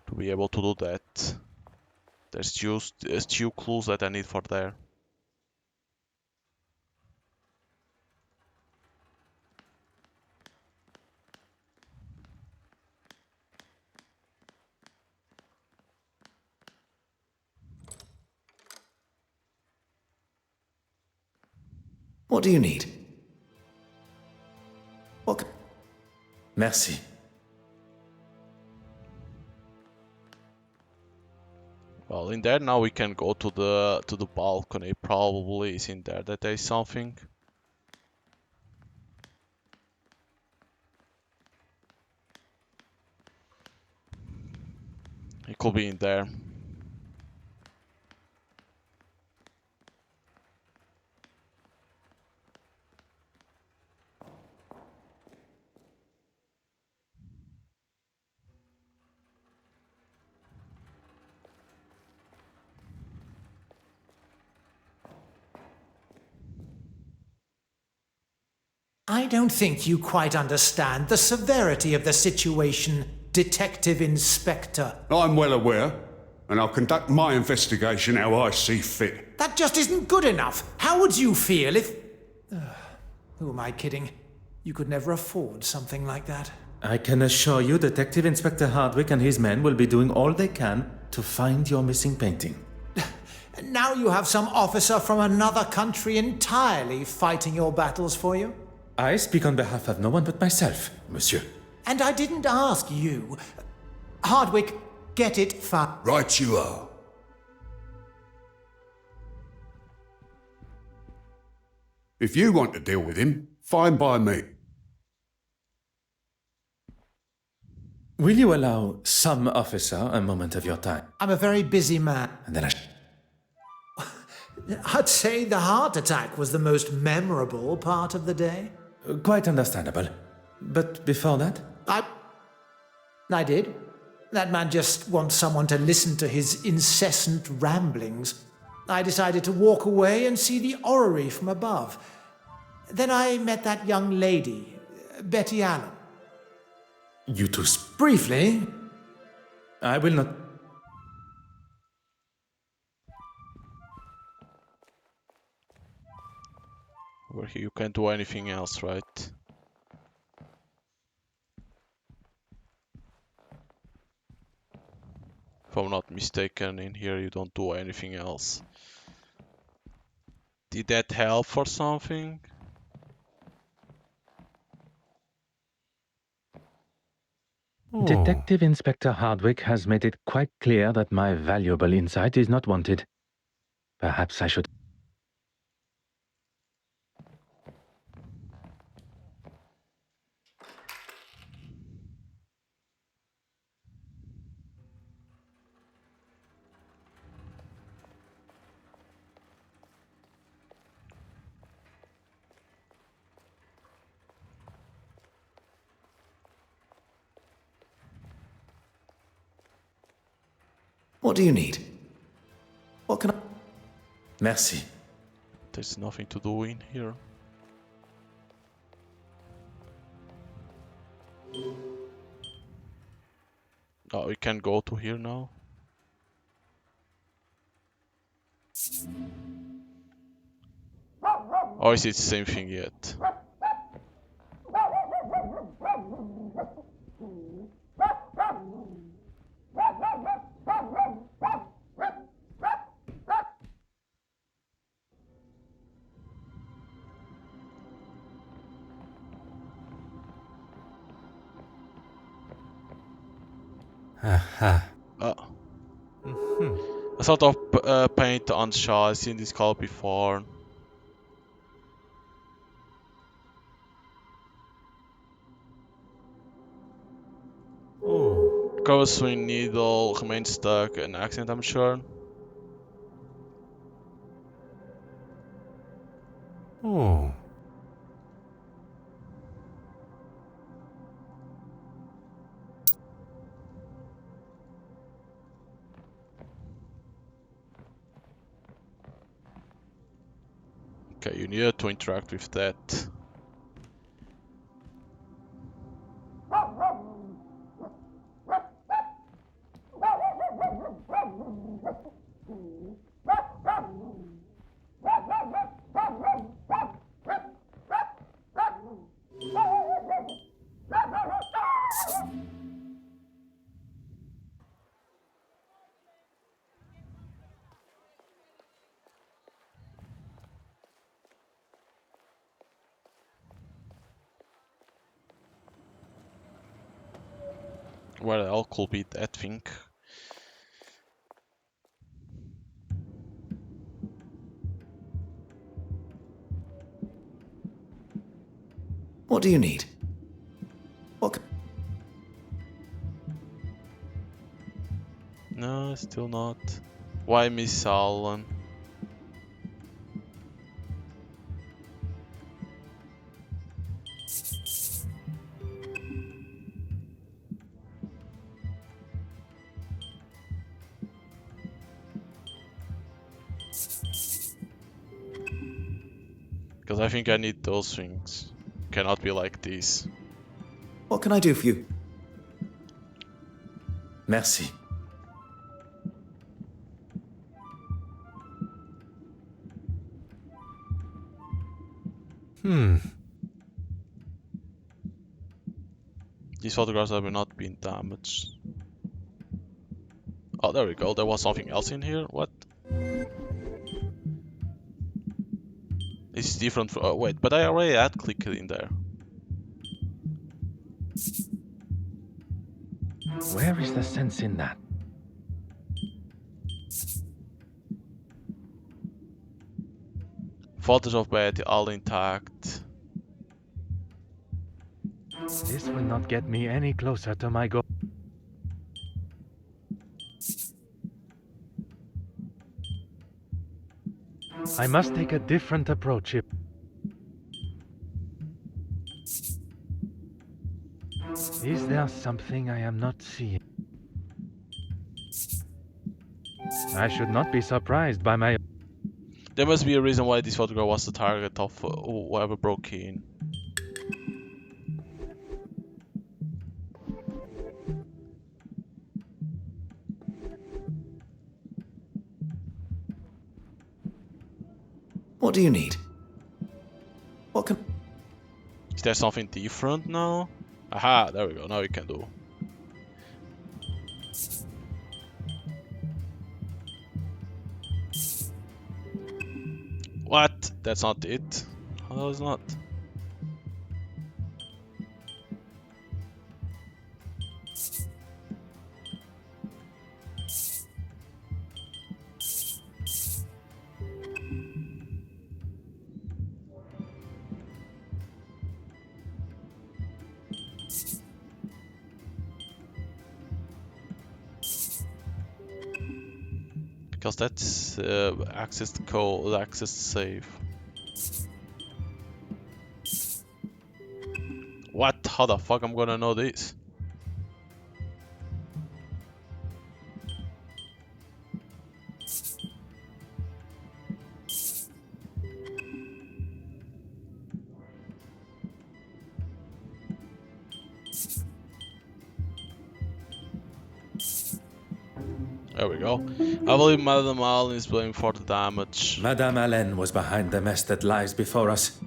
To be able to do that. There's two clues that I need for there. What do you need? What? Merci. Well, in there now we can go to the balcony. Probably is in there that there is something. It could be in there. I don't think you quite understand the severity of the situation, Detective Inspector. I'm well aware, and I'll conduct my investigation how I see fit. That just isn't good enough. How would you feel if... who am I kidding? You could never afford something like that. I can assure you Detective Inspector Hardwick and his men will be doing all they can to find your missing painting. Now you have some officer from another country entirely fighting your battles for you? I speak on behalf of no one but myself, monsieur. And I didn't ask you. Hardwick, get it far. Right you are. If you want to deal with him, fine by me. Will you allow some officer a moment of your time? I'm a very busy man. And then I'd say the heart attack was the most memorable part of the day. Quite understandable. But before that? I did. That man just wants someone to listen to his incessant ramblings. I decided to walk away and see the orrery from above. Then I met that young lady, Betty Allen. You two Briefly. I will not... Over here you can't do anything else, right? If I'm not mistaken, in here you don't do anything else. Did that help for something? Detective Inspector Hardwick has made it quite clear that my valuable insight is not wanted. Perhaps I should... What do you need? What can I... Merci. There's nothing to do in here. Oh, we can go to here now. Or is it the same thing yet? Aha. Oh. A sort of paint on Shaw. I've seen this color before. Oh. Cover swing needle, remain stuck, an accident, I'm sure. Oh. Okay, you need to interact with that. Where the hell could be that thing? What do you need? What? No, still not. Why Miss Allen? Because I think I need those things. Cannot be like this. What can I do for you? Merci. These photographs have not been damaged. Oh, there we go. There was something else in here. What? It's different. Oh, wait, but I already had clicked in there. Where is the sense in that? Photos of Betty all intact. This will not get me any closer to my goal. I must take a different approach here. Is there something I am not seeing? I should not be surprised by my... There must be a reason why this photograph was the target of whoever broke in. What do you need? What can... Is there something different now? Aha, there we go. Now we can do. What? That's not it? How is not? Because that's access the code, access the save. What? How the fuck I'm gonna know this? There we go. I believe Madame Allen is blamed for the damage. Madame Allen was behind the mess that lies before us.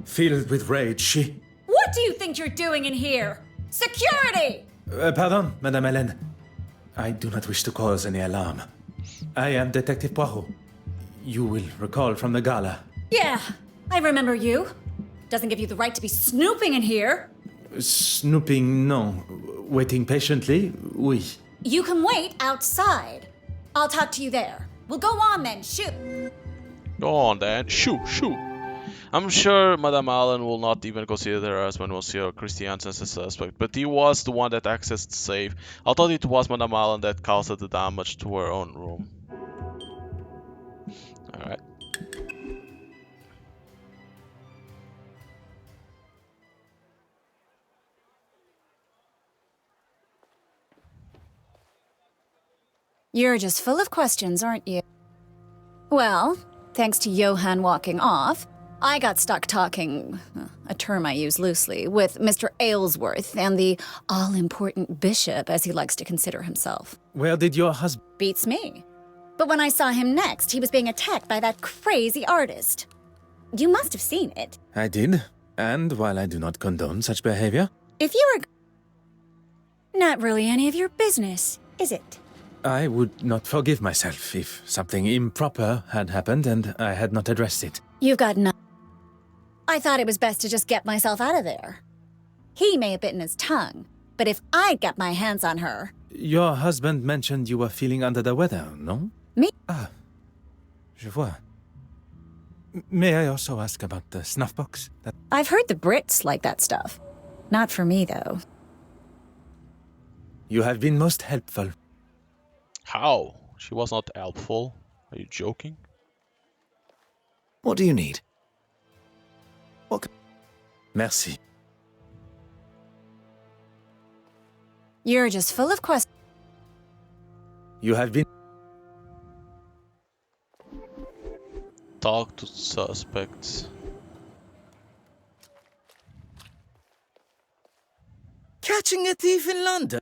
Filled with rage, she... What do you think you're doing in here? Security! Pardon, Madame Allen. I do not wish to cause any alarm. I am Detective Poirot. You will recall from the gala. Yeah, I remember you. Doesn't give you the right to be snooping in here. Snooping, no. Waiting patiently, oui. You can wait outside. I'll talk to you there. Well, go on then, shoot. Go on then, shoot. I'm sure Madame Allen will not even consider her husband Monsieur Christie as a suspect, but he was the one that accessed the safe. I thought it was Madame Allen that caused the damage to her own room. Alright. You're just full of questions, aren't you? Well, thanks to Johann walking off, I got stuck talking, a term I use loosely, with Mr. Aylesworth and the all-important bishop, as he likes to consider himself. Where did your husband... Beats me. But when I saw him next, he was being attacked by that crazy artist. You must have seen it. I did, and while I do not condone such behavior... If you were... Not really any of your business, is it? I would not forgive myself if something improper had happened and I had not addressed it. You've got no... I thought it was best to just get myself out of there. He may have bitten his tongue, but if I'd got my hands on her... Your husband mentioned you were feeling under the weather, no? Me? Ah, je vois. May I also ask about the snuff box? I've heard the Brits like that stuff. Not for me, though. You have been most helpful. How? She was not helpful. Are you joking? What do you need? Merci. You're just full of questions. You have been... Talk to suspects. Catching a thief in London?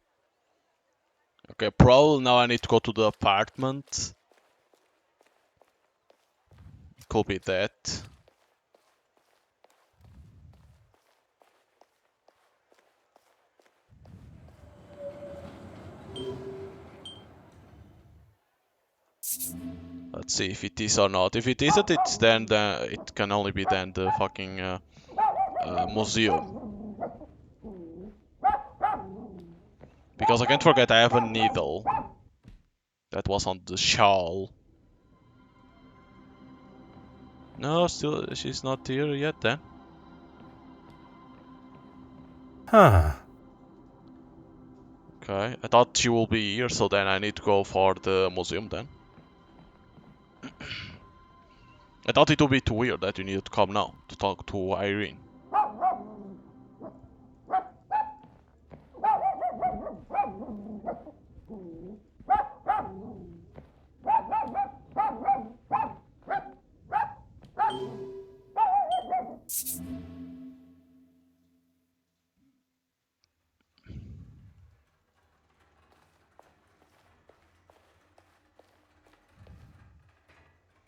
Okay, probably now I need to go to the apartment. Could be that. Let's see if it is or not. If it isn't, it's then it can only be then the fucking museum. Because I can't forget I have a needle that was on the shawl. No, still she's not here yet then. Huh. Okay, I thought she will be here, so then I need to go for the museum then. I thought it would be too weird that you needed to come now to talk to Irene.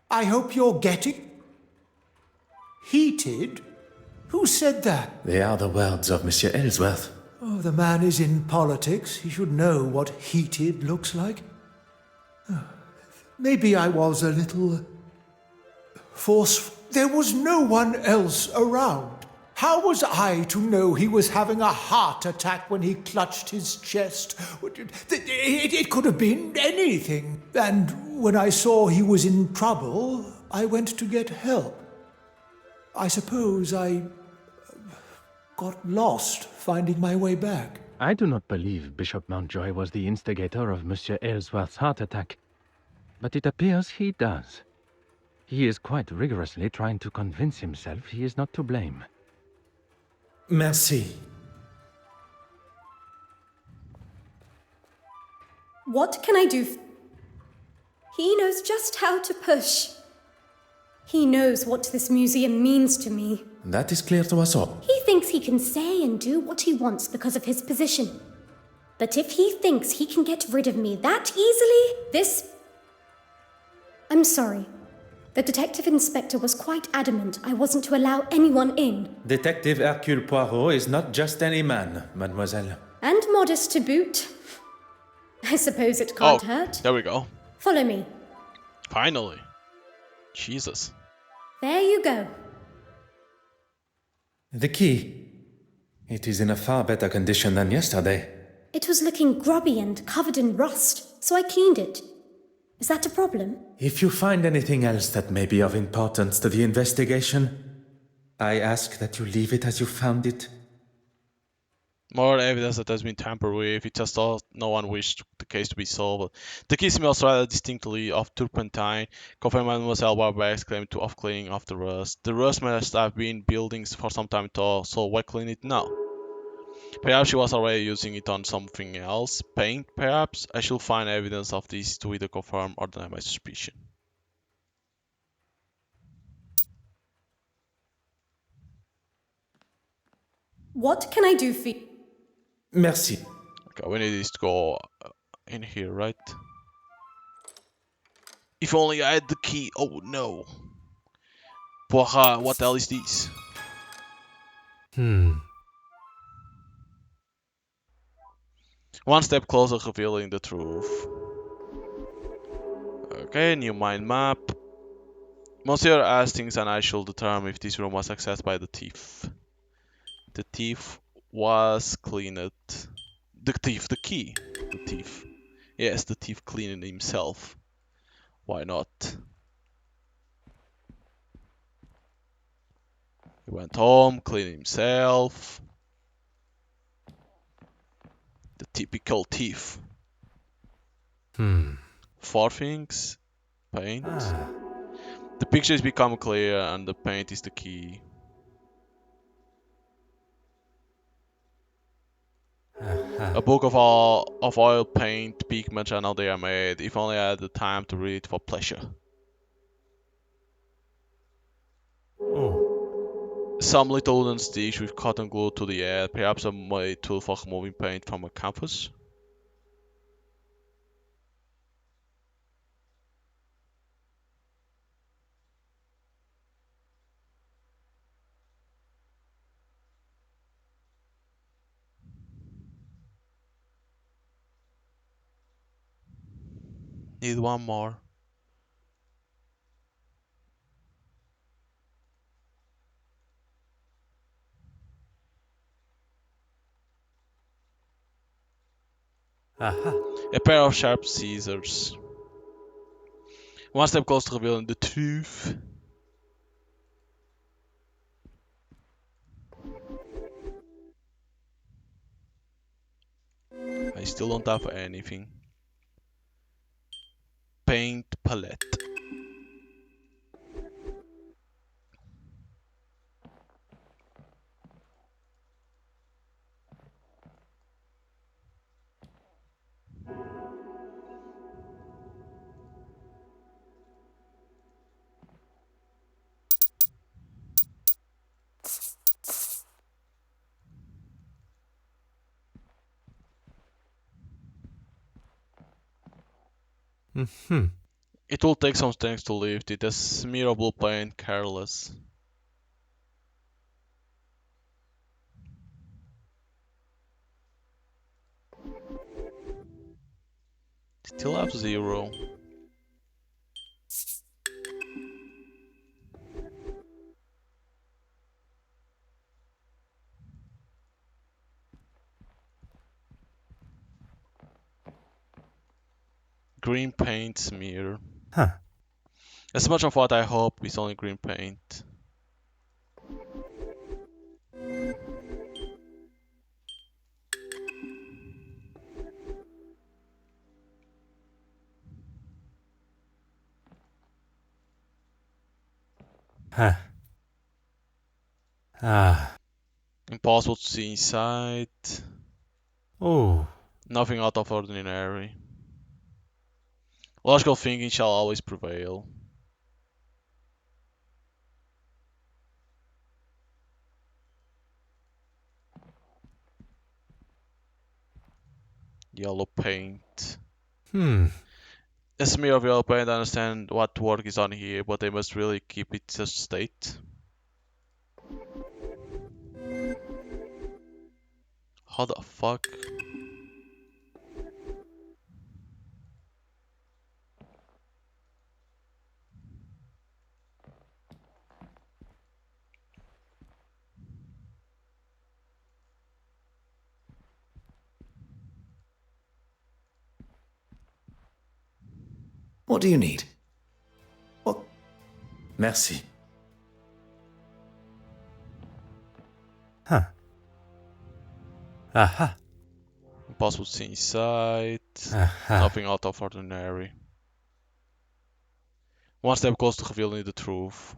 I hope you're getting... heated? Who said that? They are the words of Monsieur Aylesworth. Oh, the man is in politics. He should know what heated looks like. Maybe I was a little... forceful. There was no one else around. How was I to know he was having a heart attack when he clutched his chest? It could have been anything. And when I saw he was in trouble, I went to get help. I suppose I got lost finding my way back. I do not believe Bishop Mountjoy was the instigator of Monsieur Aylesworth's heart attack, but it appears he does. He is quite rigorously trying to convince himself he is not to blame. Merci. What can I do? He knows just how to push. He knows what this museum means to me. That is clear to us all. He thinks he can say and do what he wants because of his position. But if he thinks he can get rid of me that easily, I'm sorry. The detective inspector was quite adamant I wasn't to allow anyone in. Detective Hercule Poirot is not just any man, mademoiselle. And modest to boot. I suppose it can't hurt. There we go. Follow me. Finally. Jesus. There you go. The key. It is in a far better condition than yesterday. It was looking grubby and covered in rust, so I cleaned it. Is that a problem? If you find anything else that may be of importance to the investigation, I ask that you leave it as you found it. More evidence that has been tampered with. It just thought no one wished the case to be solved. The key smells rather distinctly of turpentine, confirmed Mademoiselle Barber's claim of cleaning off the rust. The rust must have been buildings for some time too, so why clean it now? Perhaps she was already using it on something else. Paint, perhaps? I should find evidence of this to either confirm or deny my suspicion. What can I do for you? Merci. Okay, we need this to go in here, right? If only I had the key. Oh no. Poirot, what the hell is this? One step closer, revealing the truth. Okay, new mind map. Monsieur Hastings and I should determine if this room was accessed by the thief. The thief was cleaned. The thief, the key. The thief. Yes, the thief cleaned himself. Why not? He went home, cleaned himself. The typical thief. Four things. Paint. The picture is become clear and the paint is the key. A book of oil paint, pigments and how they are made. If only I had the time to read it for pleasure. Some little wooden sticks with cotton glue to the end. Perhaps a made tool for removing paint from a canvas. Need one more. A pair of sharp scissors. One step closer to revealing the truth. I still don't have anything. Paint palette. It will take some strength to lift it. A smear of blue paint, careless. Still have 0. Green paint smear. As much of what I hope is only green paint. Impossible to see inside. Nothing out of ordinary. Logical thinking shall always prevail. Yellow paint. A smear of yellow paint. I understand what work is on here, but they must really keep it such state. How the fuck? What do you need? What? Merci. Huh. Aha. Impossible to see inside. Aha. Nothing out of ordinary. One step close to revealing the truth.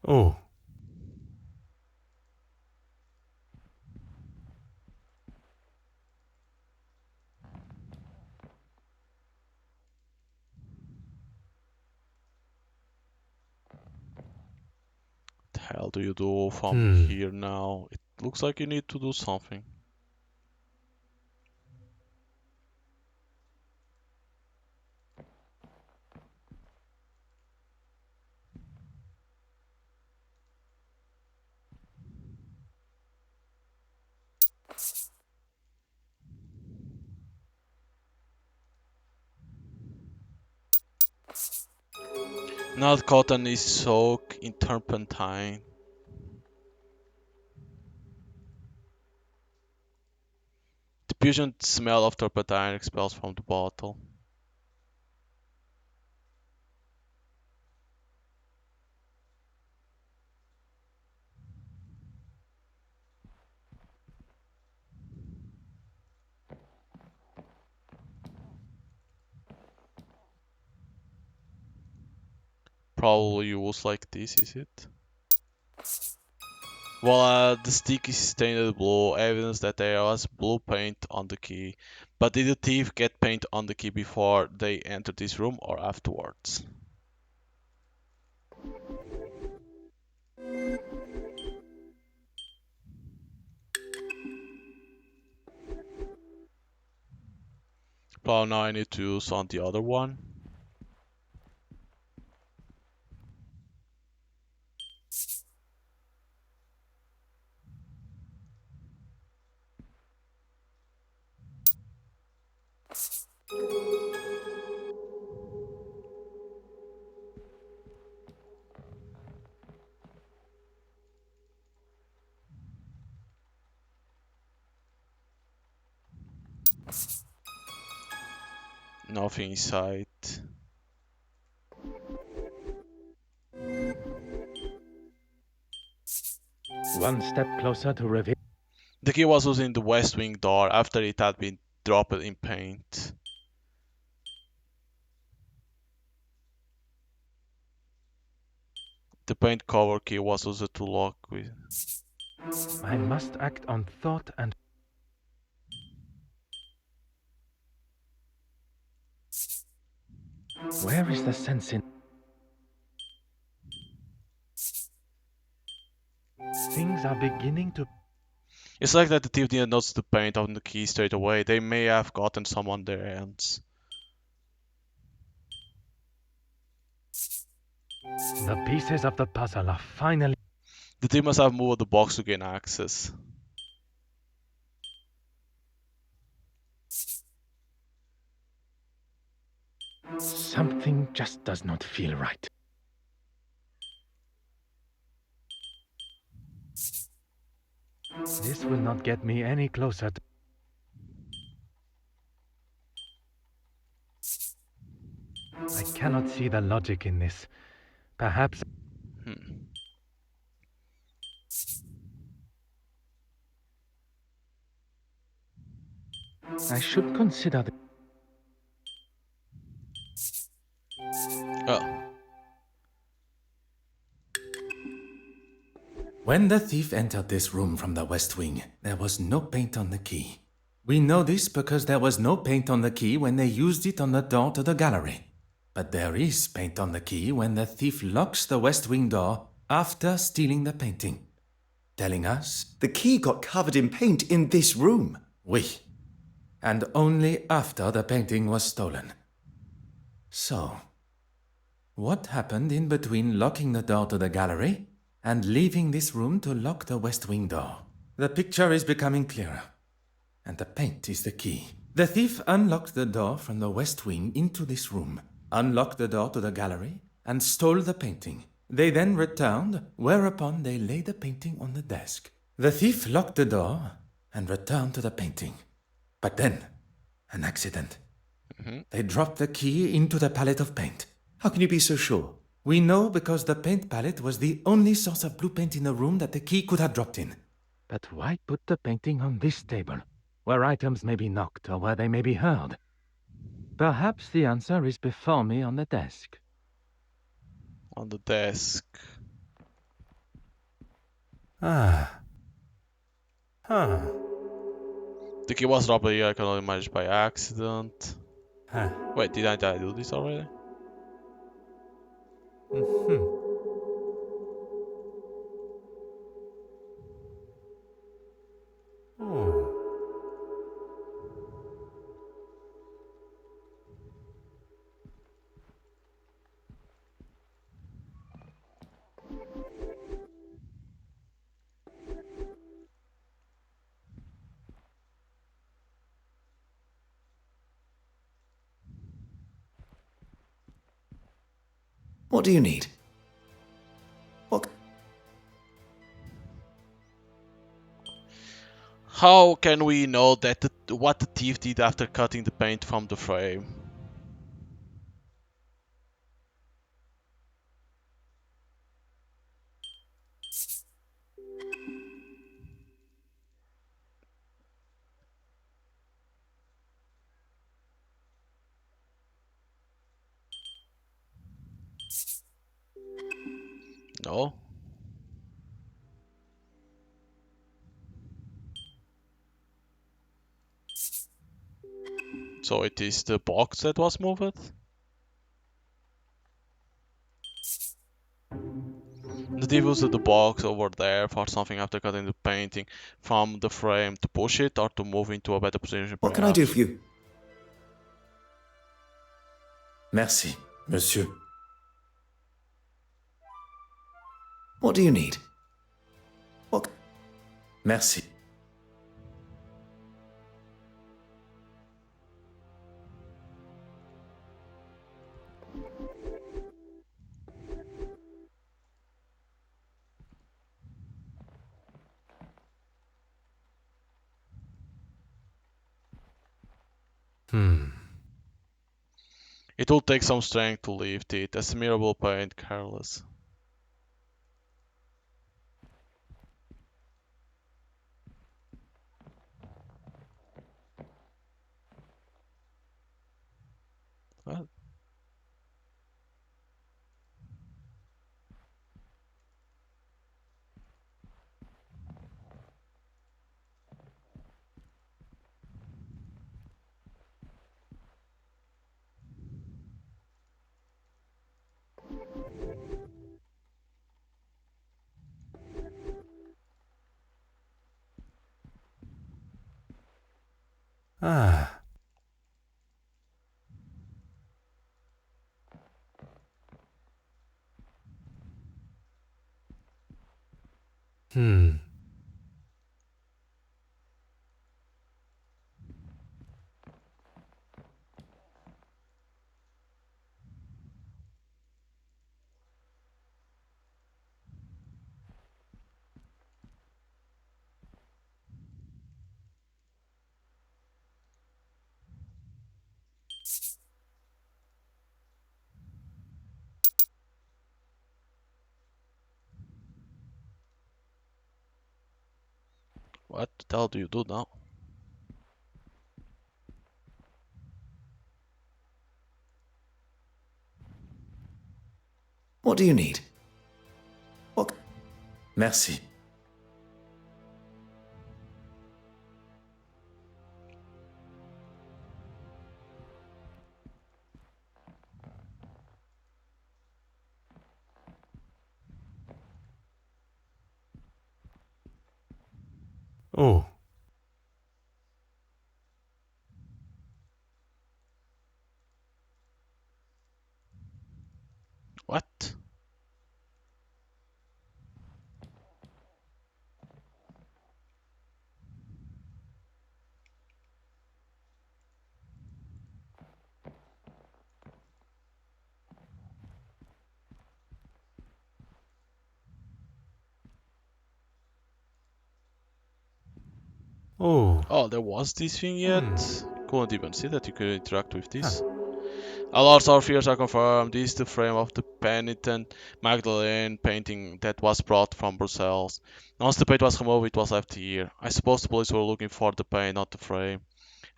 Oh. What the hell do you do from here now? It looks like you need to do something. Now the cotton is soaked in turpentine. The pungent smell of turpentine expels from the bottle. Probably used like this, is it? Well, the stick is stained blue, evidence that there was blue paint on the key. But did the thief get paint on the key before they entered this room or afterwards? Well, now I need to use on the other one. Nothing inside. One step closer to reveal. The key was used in the west wing door after it had been dropped in paint. The paint cover key was used to lock with. I must act on thought and. Where is the sense in. Things are beginning to. It's like that the thief didn't notice the paint on the key straight away. They may have gotten some on their hands. The pieces of the puzzle are finally. The thief must have moved the box to gain access. Something just does not feel right. This will not get me any closer to. I cannot see the logic in this. Perhaps. I should consider the. Oh. When the thief entered this room from the west wing, there was no paint on the key. We know this because there was no paint on the key when they used it on the door to the gallery. But there is paint on the key when the thief locks the west wing door after stealing the painting. Telling us... The key got covered in paint in this room. Oui. And only after the painting was stolen. So, what happened in between locking the door to the gallery and leaving this room to lock the west wing door? The picture is becoming clearer, and the paint is the key. The thief unlocked the door from the west wing into this room, unlocked the door to the gallery, and stole the painting. They then returned, whereupon they laid the painting on the desk. The thief locked the door and returned to the painting. But then, an accident. They dropped the key into the palette of paint. How can you be so sure? We know because the paint palette was the only source of blue paint in the room that the key could have dropped in. But why put the painting on this table, where items may be knocked or where they may be heard? Perhaps the answer is before me on the desk. On the desk. Ah. Huh. The key was dropped here, I can only manage by accident. Huh. Wait, did I do this already? Oh. What do you need? What? How can we know that what the thief did after cutting the paint from the frame? No? So it is the box that was moved? The thief used the box over there for something after cutting the painting from the frame to push it or to move into a better position. What can I do for you? Merci, monsieur. What do you need? What? Merci. It will take some strength to lift it. Estimable paint, careless. What? Ah. Hmm. What the hell do you do now? What do you need? What? Merci. Oh. What? Oh, there was this thing yet? Couldn't even see that you could interact with this. Alas, our fears are confirmed. This is the frame of the penitent Magdalene painting that was brought from Brussels. Once the paint was removed, it was left here. I suppose the police were looking for the paint, not the frame.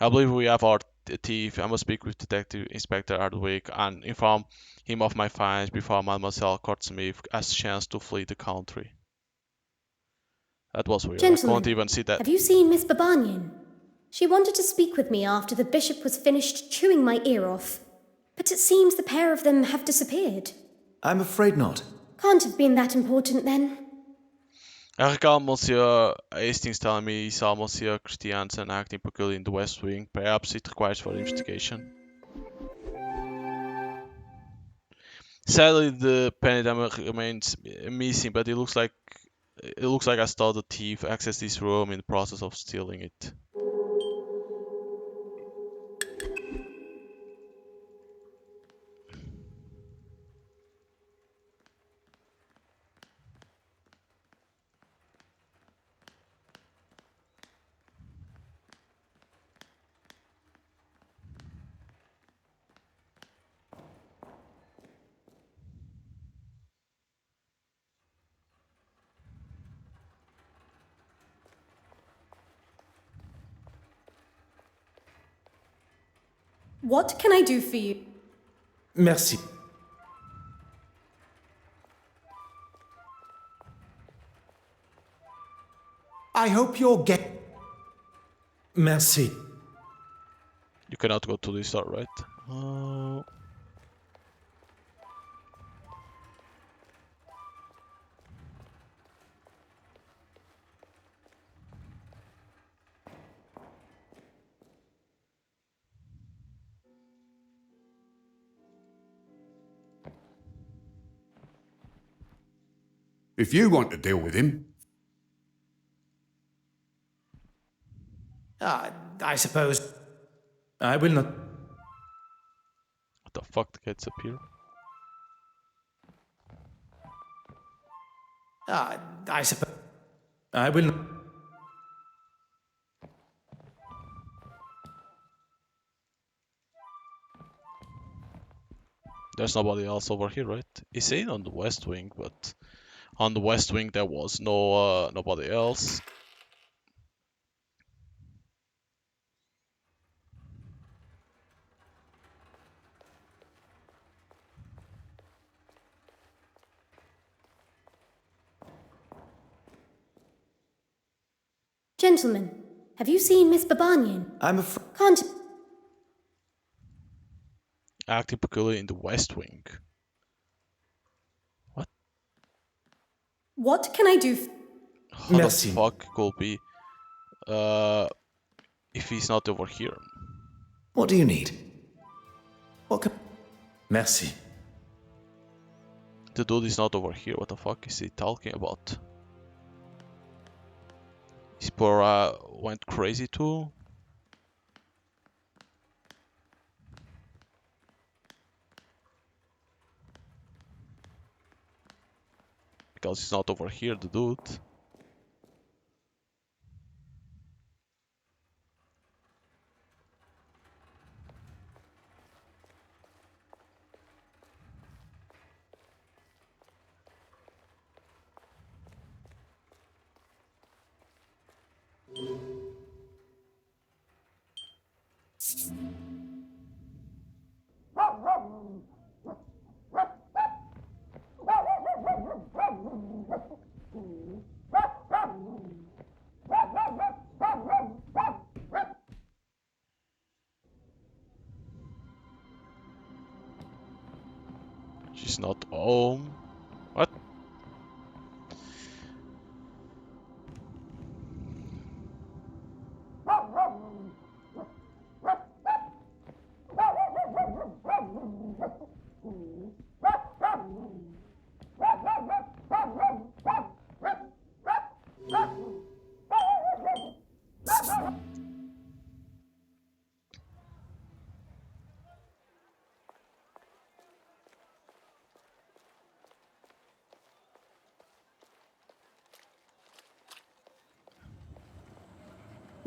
I believe we have our thief. I must speak with Detective Inspector Hardwick and inform him of my finds before Mademoiselle Courtsmith has a chance to flee the country. That was weird. Gentlemen, I can't even see that. have you seen Miss Babanian? She wanted to speak with me after the bishop was finished chewing my ear off. But it seems the pair of them have disappeared. I'm afraid not. Can't have been that important then. I recall Monsieur Hastings telling me he saw Monsieur Christiansen acting peculiarly in the West Wing. Perhaps it requires further investigation. Sadly, the penitent remains missing, but it looks like I saw the thief access this room in the process of stealing it. What can I do for you? Merci. I hope you'll get... Merci. You cannot go to this door, right? If you want to deal with him. I suppose. I will not. What the fuck? The kids appear. I suppose. I will not. There's nobody else over here, right? He's saying on the West Wing, but on the West Wing there was nobody else. Gentlemen, have you seen Miss Babanian? I'm afraid... Can't... Acting peculiarly in the West Wing. What? What can I do? How the fuck could be? If he's not over here. What do you need? What can... Merci. The dude is not over here. What the fuck is he talking about? His poor went crazy too. Because he's not over here, the dude. She's not home. What?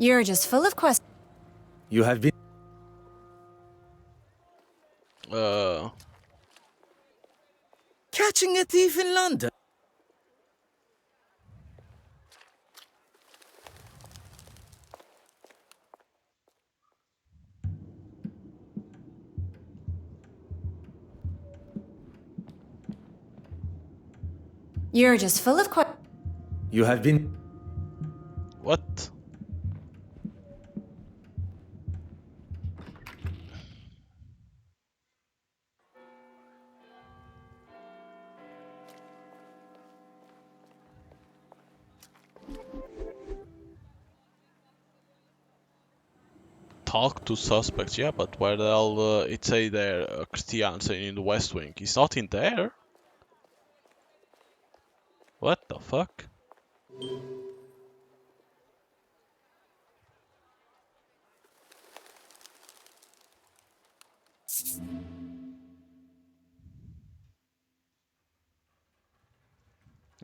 You're just full of questions. You have been... Catching a thief in London? You're just full of questions. You have been... What? Talk to suspects, yeah, but where the hell it say there Christie answering in the West Wing? He's not in there. What the fuck?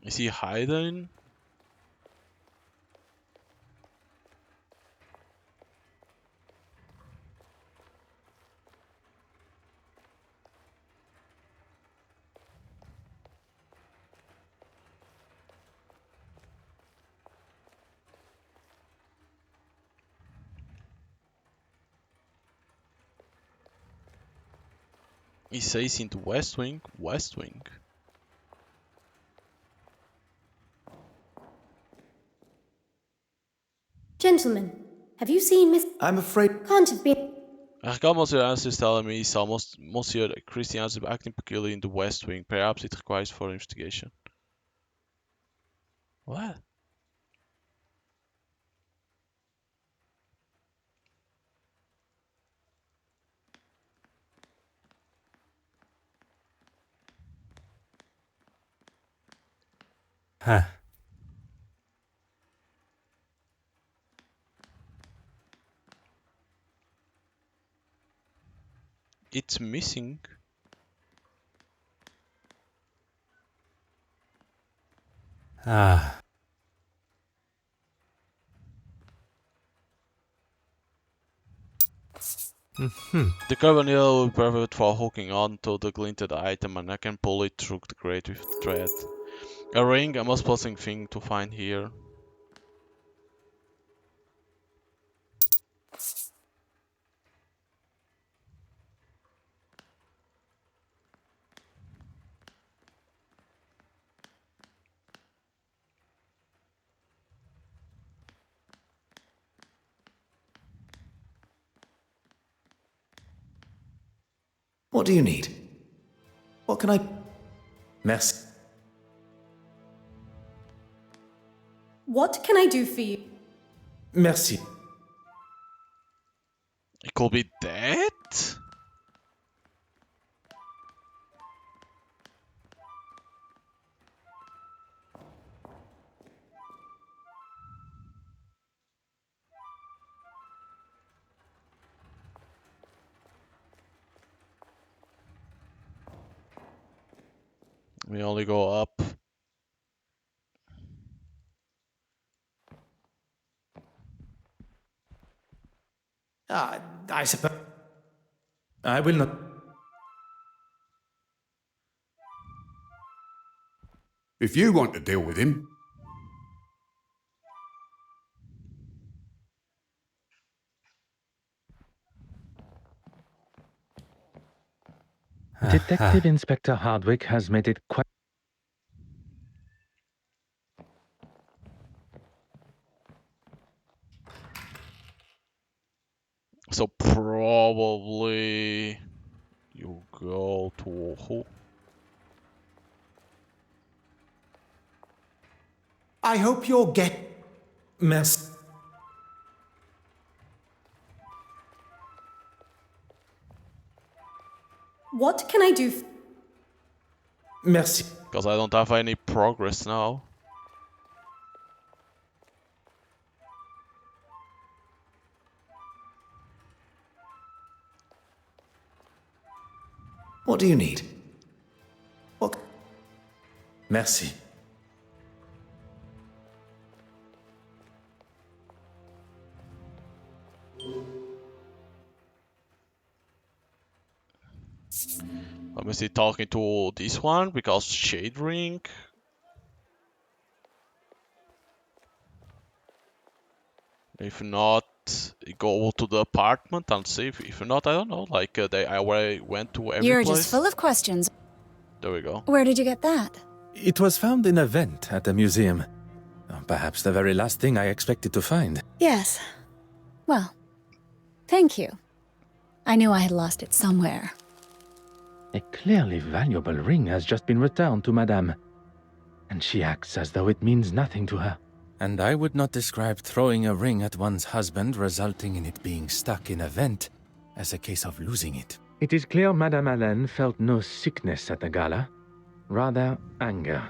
Is he hiding? He says in the West Wing. West Wing. Gentlemen, have you seen Miss... I'm afraid... Can't have been... Hercule Poirot is telling me so Monsieur Christie is acting peculiarly in the West Wing. Perhaps it requires further investigation. What? Huh. It's missing. Ah. The carbon needle will be perfect for hooking on to the glinted item, and I can pull it through the grate with thread. A ring, a most puzzling thing to find here. What do you need? What can I... Merci. What can I do for you? Merci. It could be that? We only go up. I suppose... I will not... If you want to deal with him, Detective Inspector Hardwick has made it quite... So probably you go to who? I hope you'll get... Merci. What can I do for... Merci. Because I don't have any progress now. What do you need? What... Merci. Let me see, talking to this one, because Shade Ring. If not, go to the apartment and see. If not, I don't know. Like, I went to every You're place. just full of questions. There we go. Where did you get that? It was found in a vent at the museum. Perhaps the very last thing I expected to find. Yes. Well, thank you. I knew I had lost it somewhere. A clearly valuable ring has just been returned to Madame, and she acts as though it means nothing to her. And I would not describe throwing a ring at one's husband, resulting in it being stuck in a vent, as a case of losing it. It is clear Madame Hélène felt no sickness at the gala, rather anger.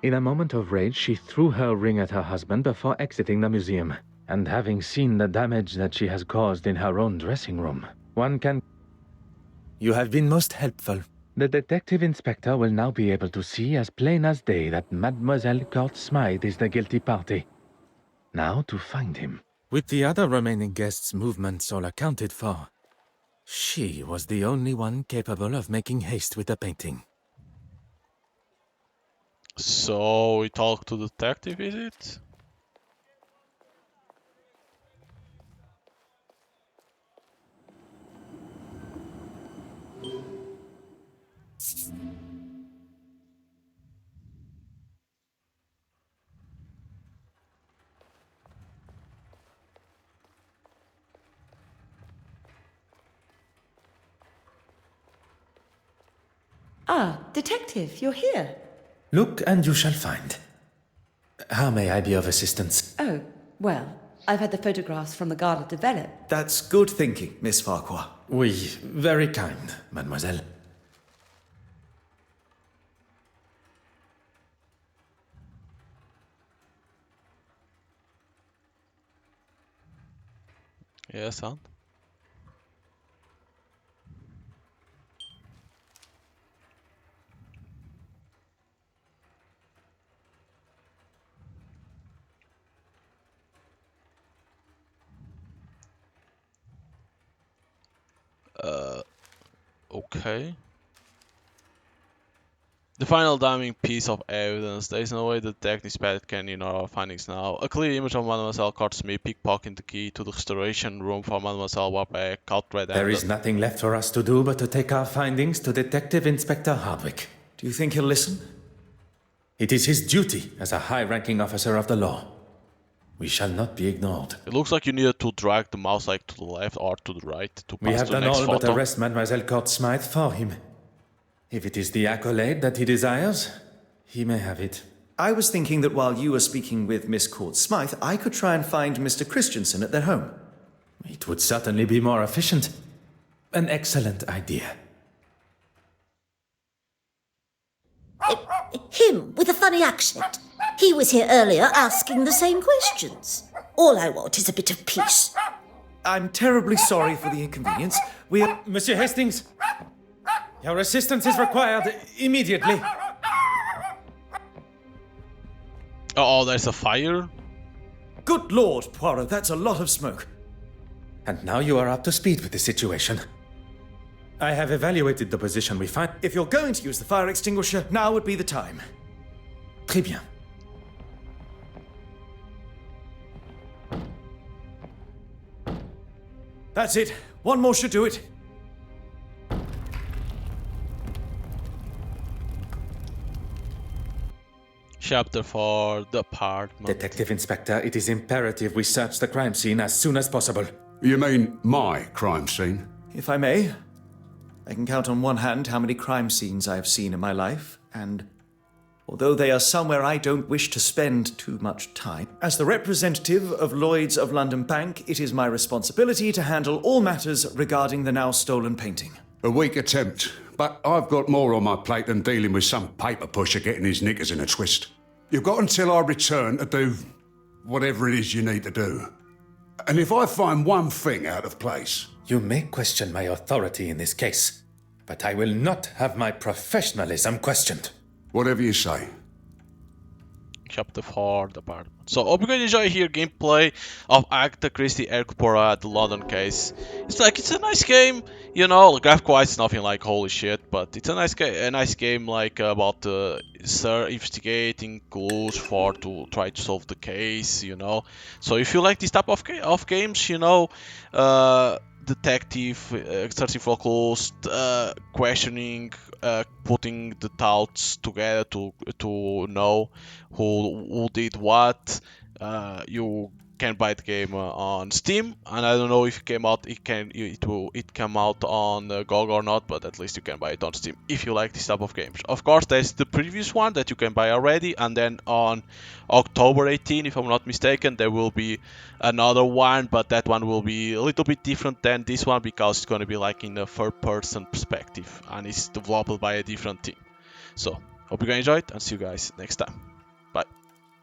In a moment of rage, she threw her ring at her husband before exiting the museum, and having seen the damage that she has caused in her own dressing room, one can... You have been most helpful. The detective inspector will now be able to see as plain as day that Mademoiselle Court Smythe is the guilty party. Now to find him. With the other remaining guests' movements all accounted for, she was the only one capable of making haste with the painting. So we talk to the detective, is it? Ah, detective, you're here. Look and you shall find. How may I be of assistance? Oh, well, I've had the photographs from the gala developed. That's good thinking, Miss Farquhar. Oui, very kind, mademoiselle. Yes, son. Okay. The final damning piece of evidence. There is no way the detectives can ignore our findings now. A clear image of Mademoiselle Court Smythe pickpocketing the key to the restoration room for Mademoiselle Warbeck, culprit. There is nothing left for us to do but to take our findings to Detective Inspector Hardwick. Do you think he'll listen? It is his duty as a high-ranking officer of the law. We shall not be ignored. It looks like you needed to drag the mouse like to the left or to the right to pass We have to the done next all photo. but arrest Mademoiselle Court Smythe for him. If it is the accolade that he desires, he may have it. I was thinking that while you were speaking with Miss Court Smythe, I could try and find Mr. Christensen at their home. It would certainly be more efficient. An excellent idea. Him with a funny accent. He was here earlier asking the same questions. All I want is a bit of peace. I'm terribly sorry for the inconvenience. Monsieur Hastings, your assistance is required immediately. Oh, there's a fire? Good Lord, Poirot, that's a lot of smoke. And now you are up to speed with the situation. I have evaluated the position we find. If you're going to use the fire extinguisher, now would be the time. Très bien. That's it. One more should do it. Chapter 4, the apartment. Detective Inspector, it is imperative we search the crime scene as soon as possible. You mean my crime scene? If I may, I can count on one hand how many crime scenes I have seen in my life, and although they are somewhere I don't wish to spend too much time, as the representative of Lloyd's of London Bank, it is my responsibility to handle all matters regarding the now stolen painting. A weak attempt, but I've got more on my plate than dealing with some paper pusher getting his knickers in a twist. You've got until I return to do whatever it is you need to do. And if I find one thing out of place... You may question my authority in this case, but I will not have my professionalism questioned. Whatever you say. Chapter 4, the part. So hope you guys enjoy here gameplay of Agatha Christie Hercule Poirot, the London case. It's a nice game, you know. Graphic-wise, nothing like holy shit, but it's a nice game like about investigating clues to try to solve the case, you know. So if you like this type of games, you know, detective, searching for clues, questioning, putting the thoughts together to know who did what. You can buy the game on Steam, and I don't know if it come out on GOG or not, but at least you can buy it on Steam if you like this type of games. Of course, there's the previous one that you can buy already, and then on October 18, if I'm not mistaken, there will be another one, but that one will be a little bit different than this one because it's going to be like in a third-person perspective, and it's developed by a different team. So, hope you guys enjoyed, and see you guys next time.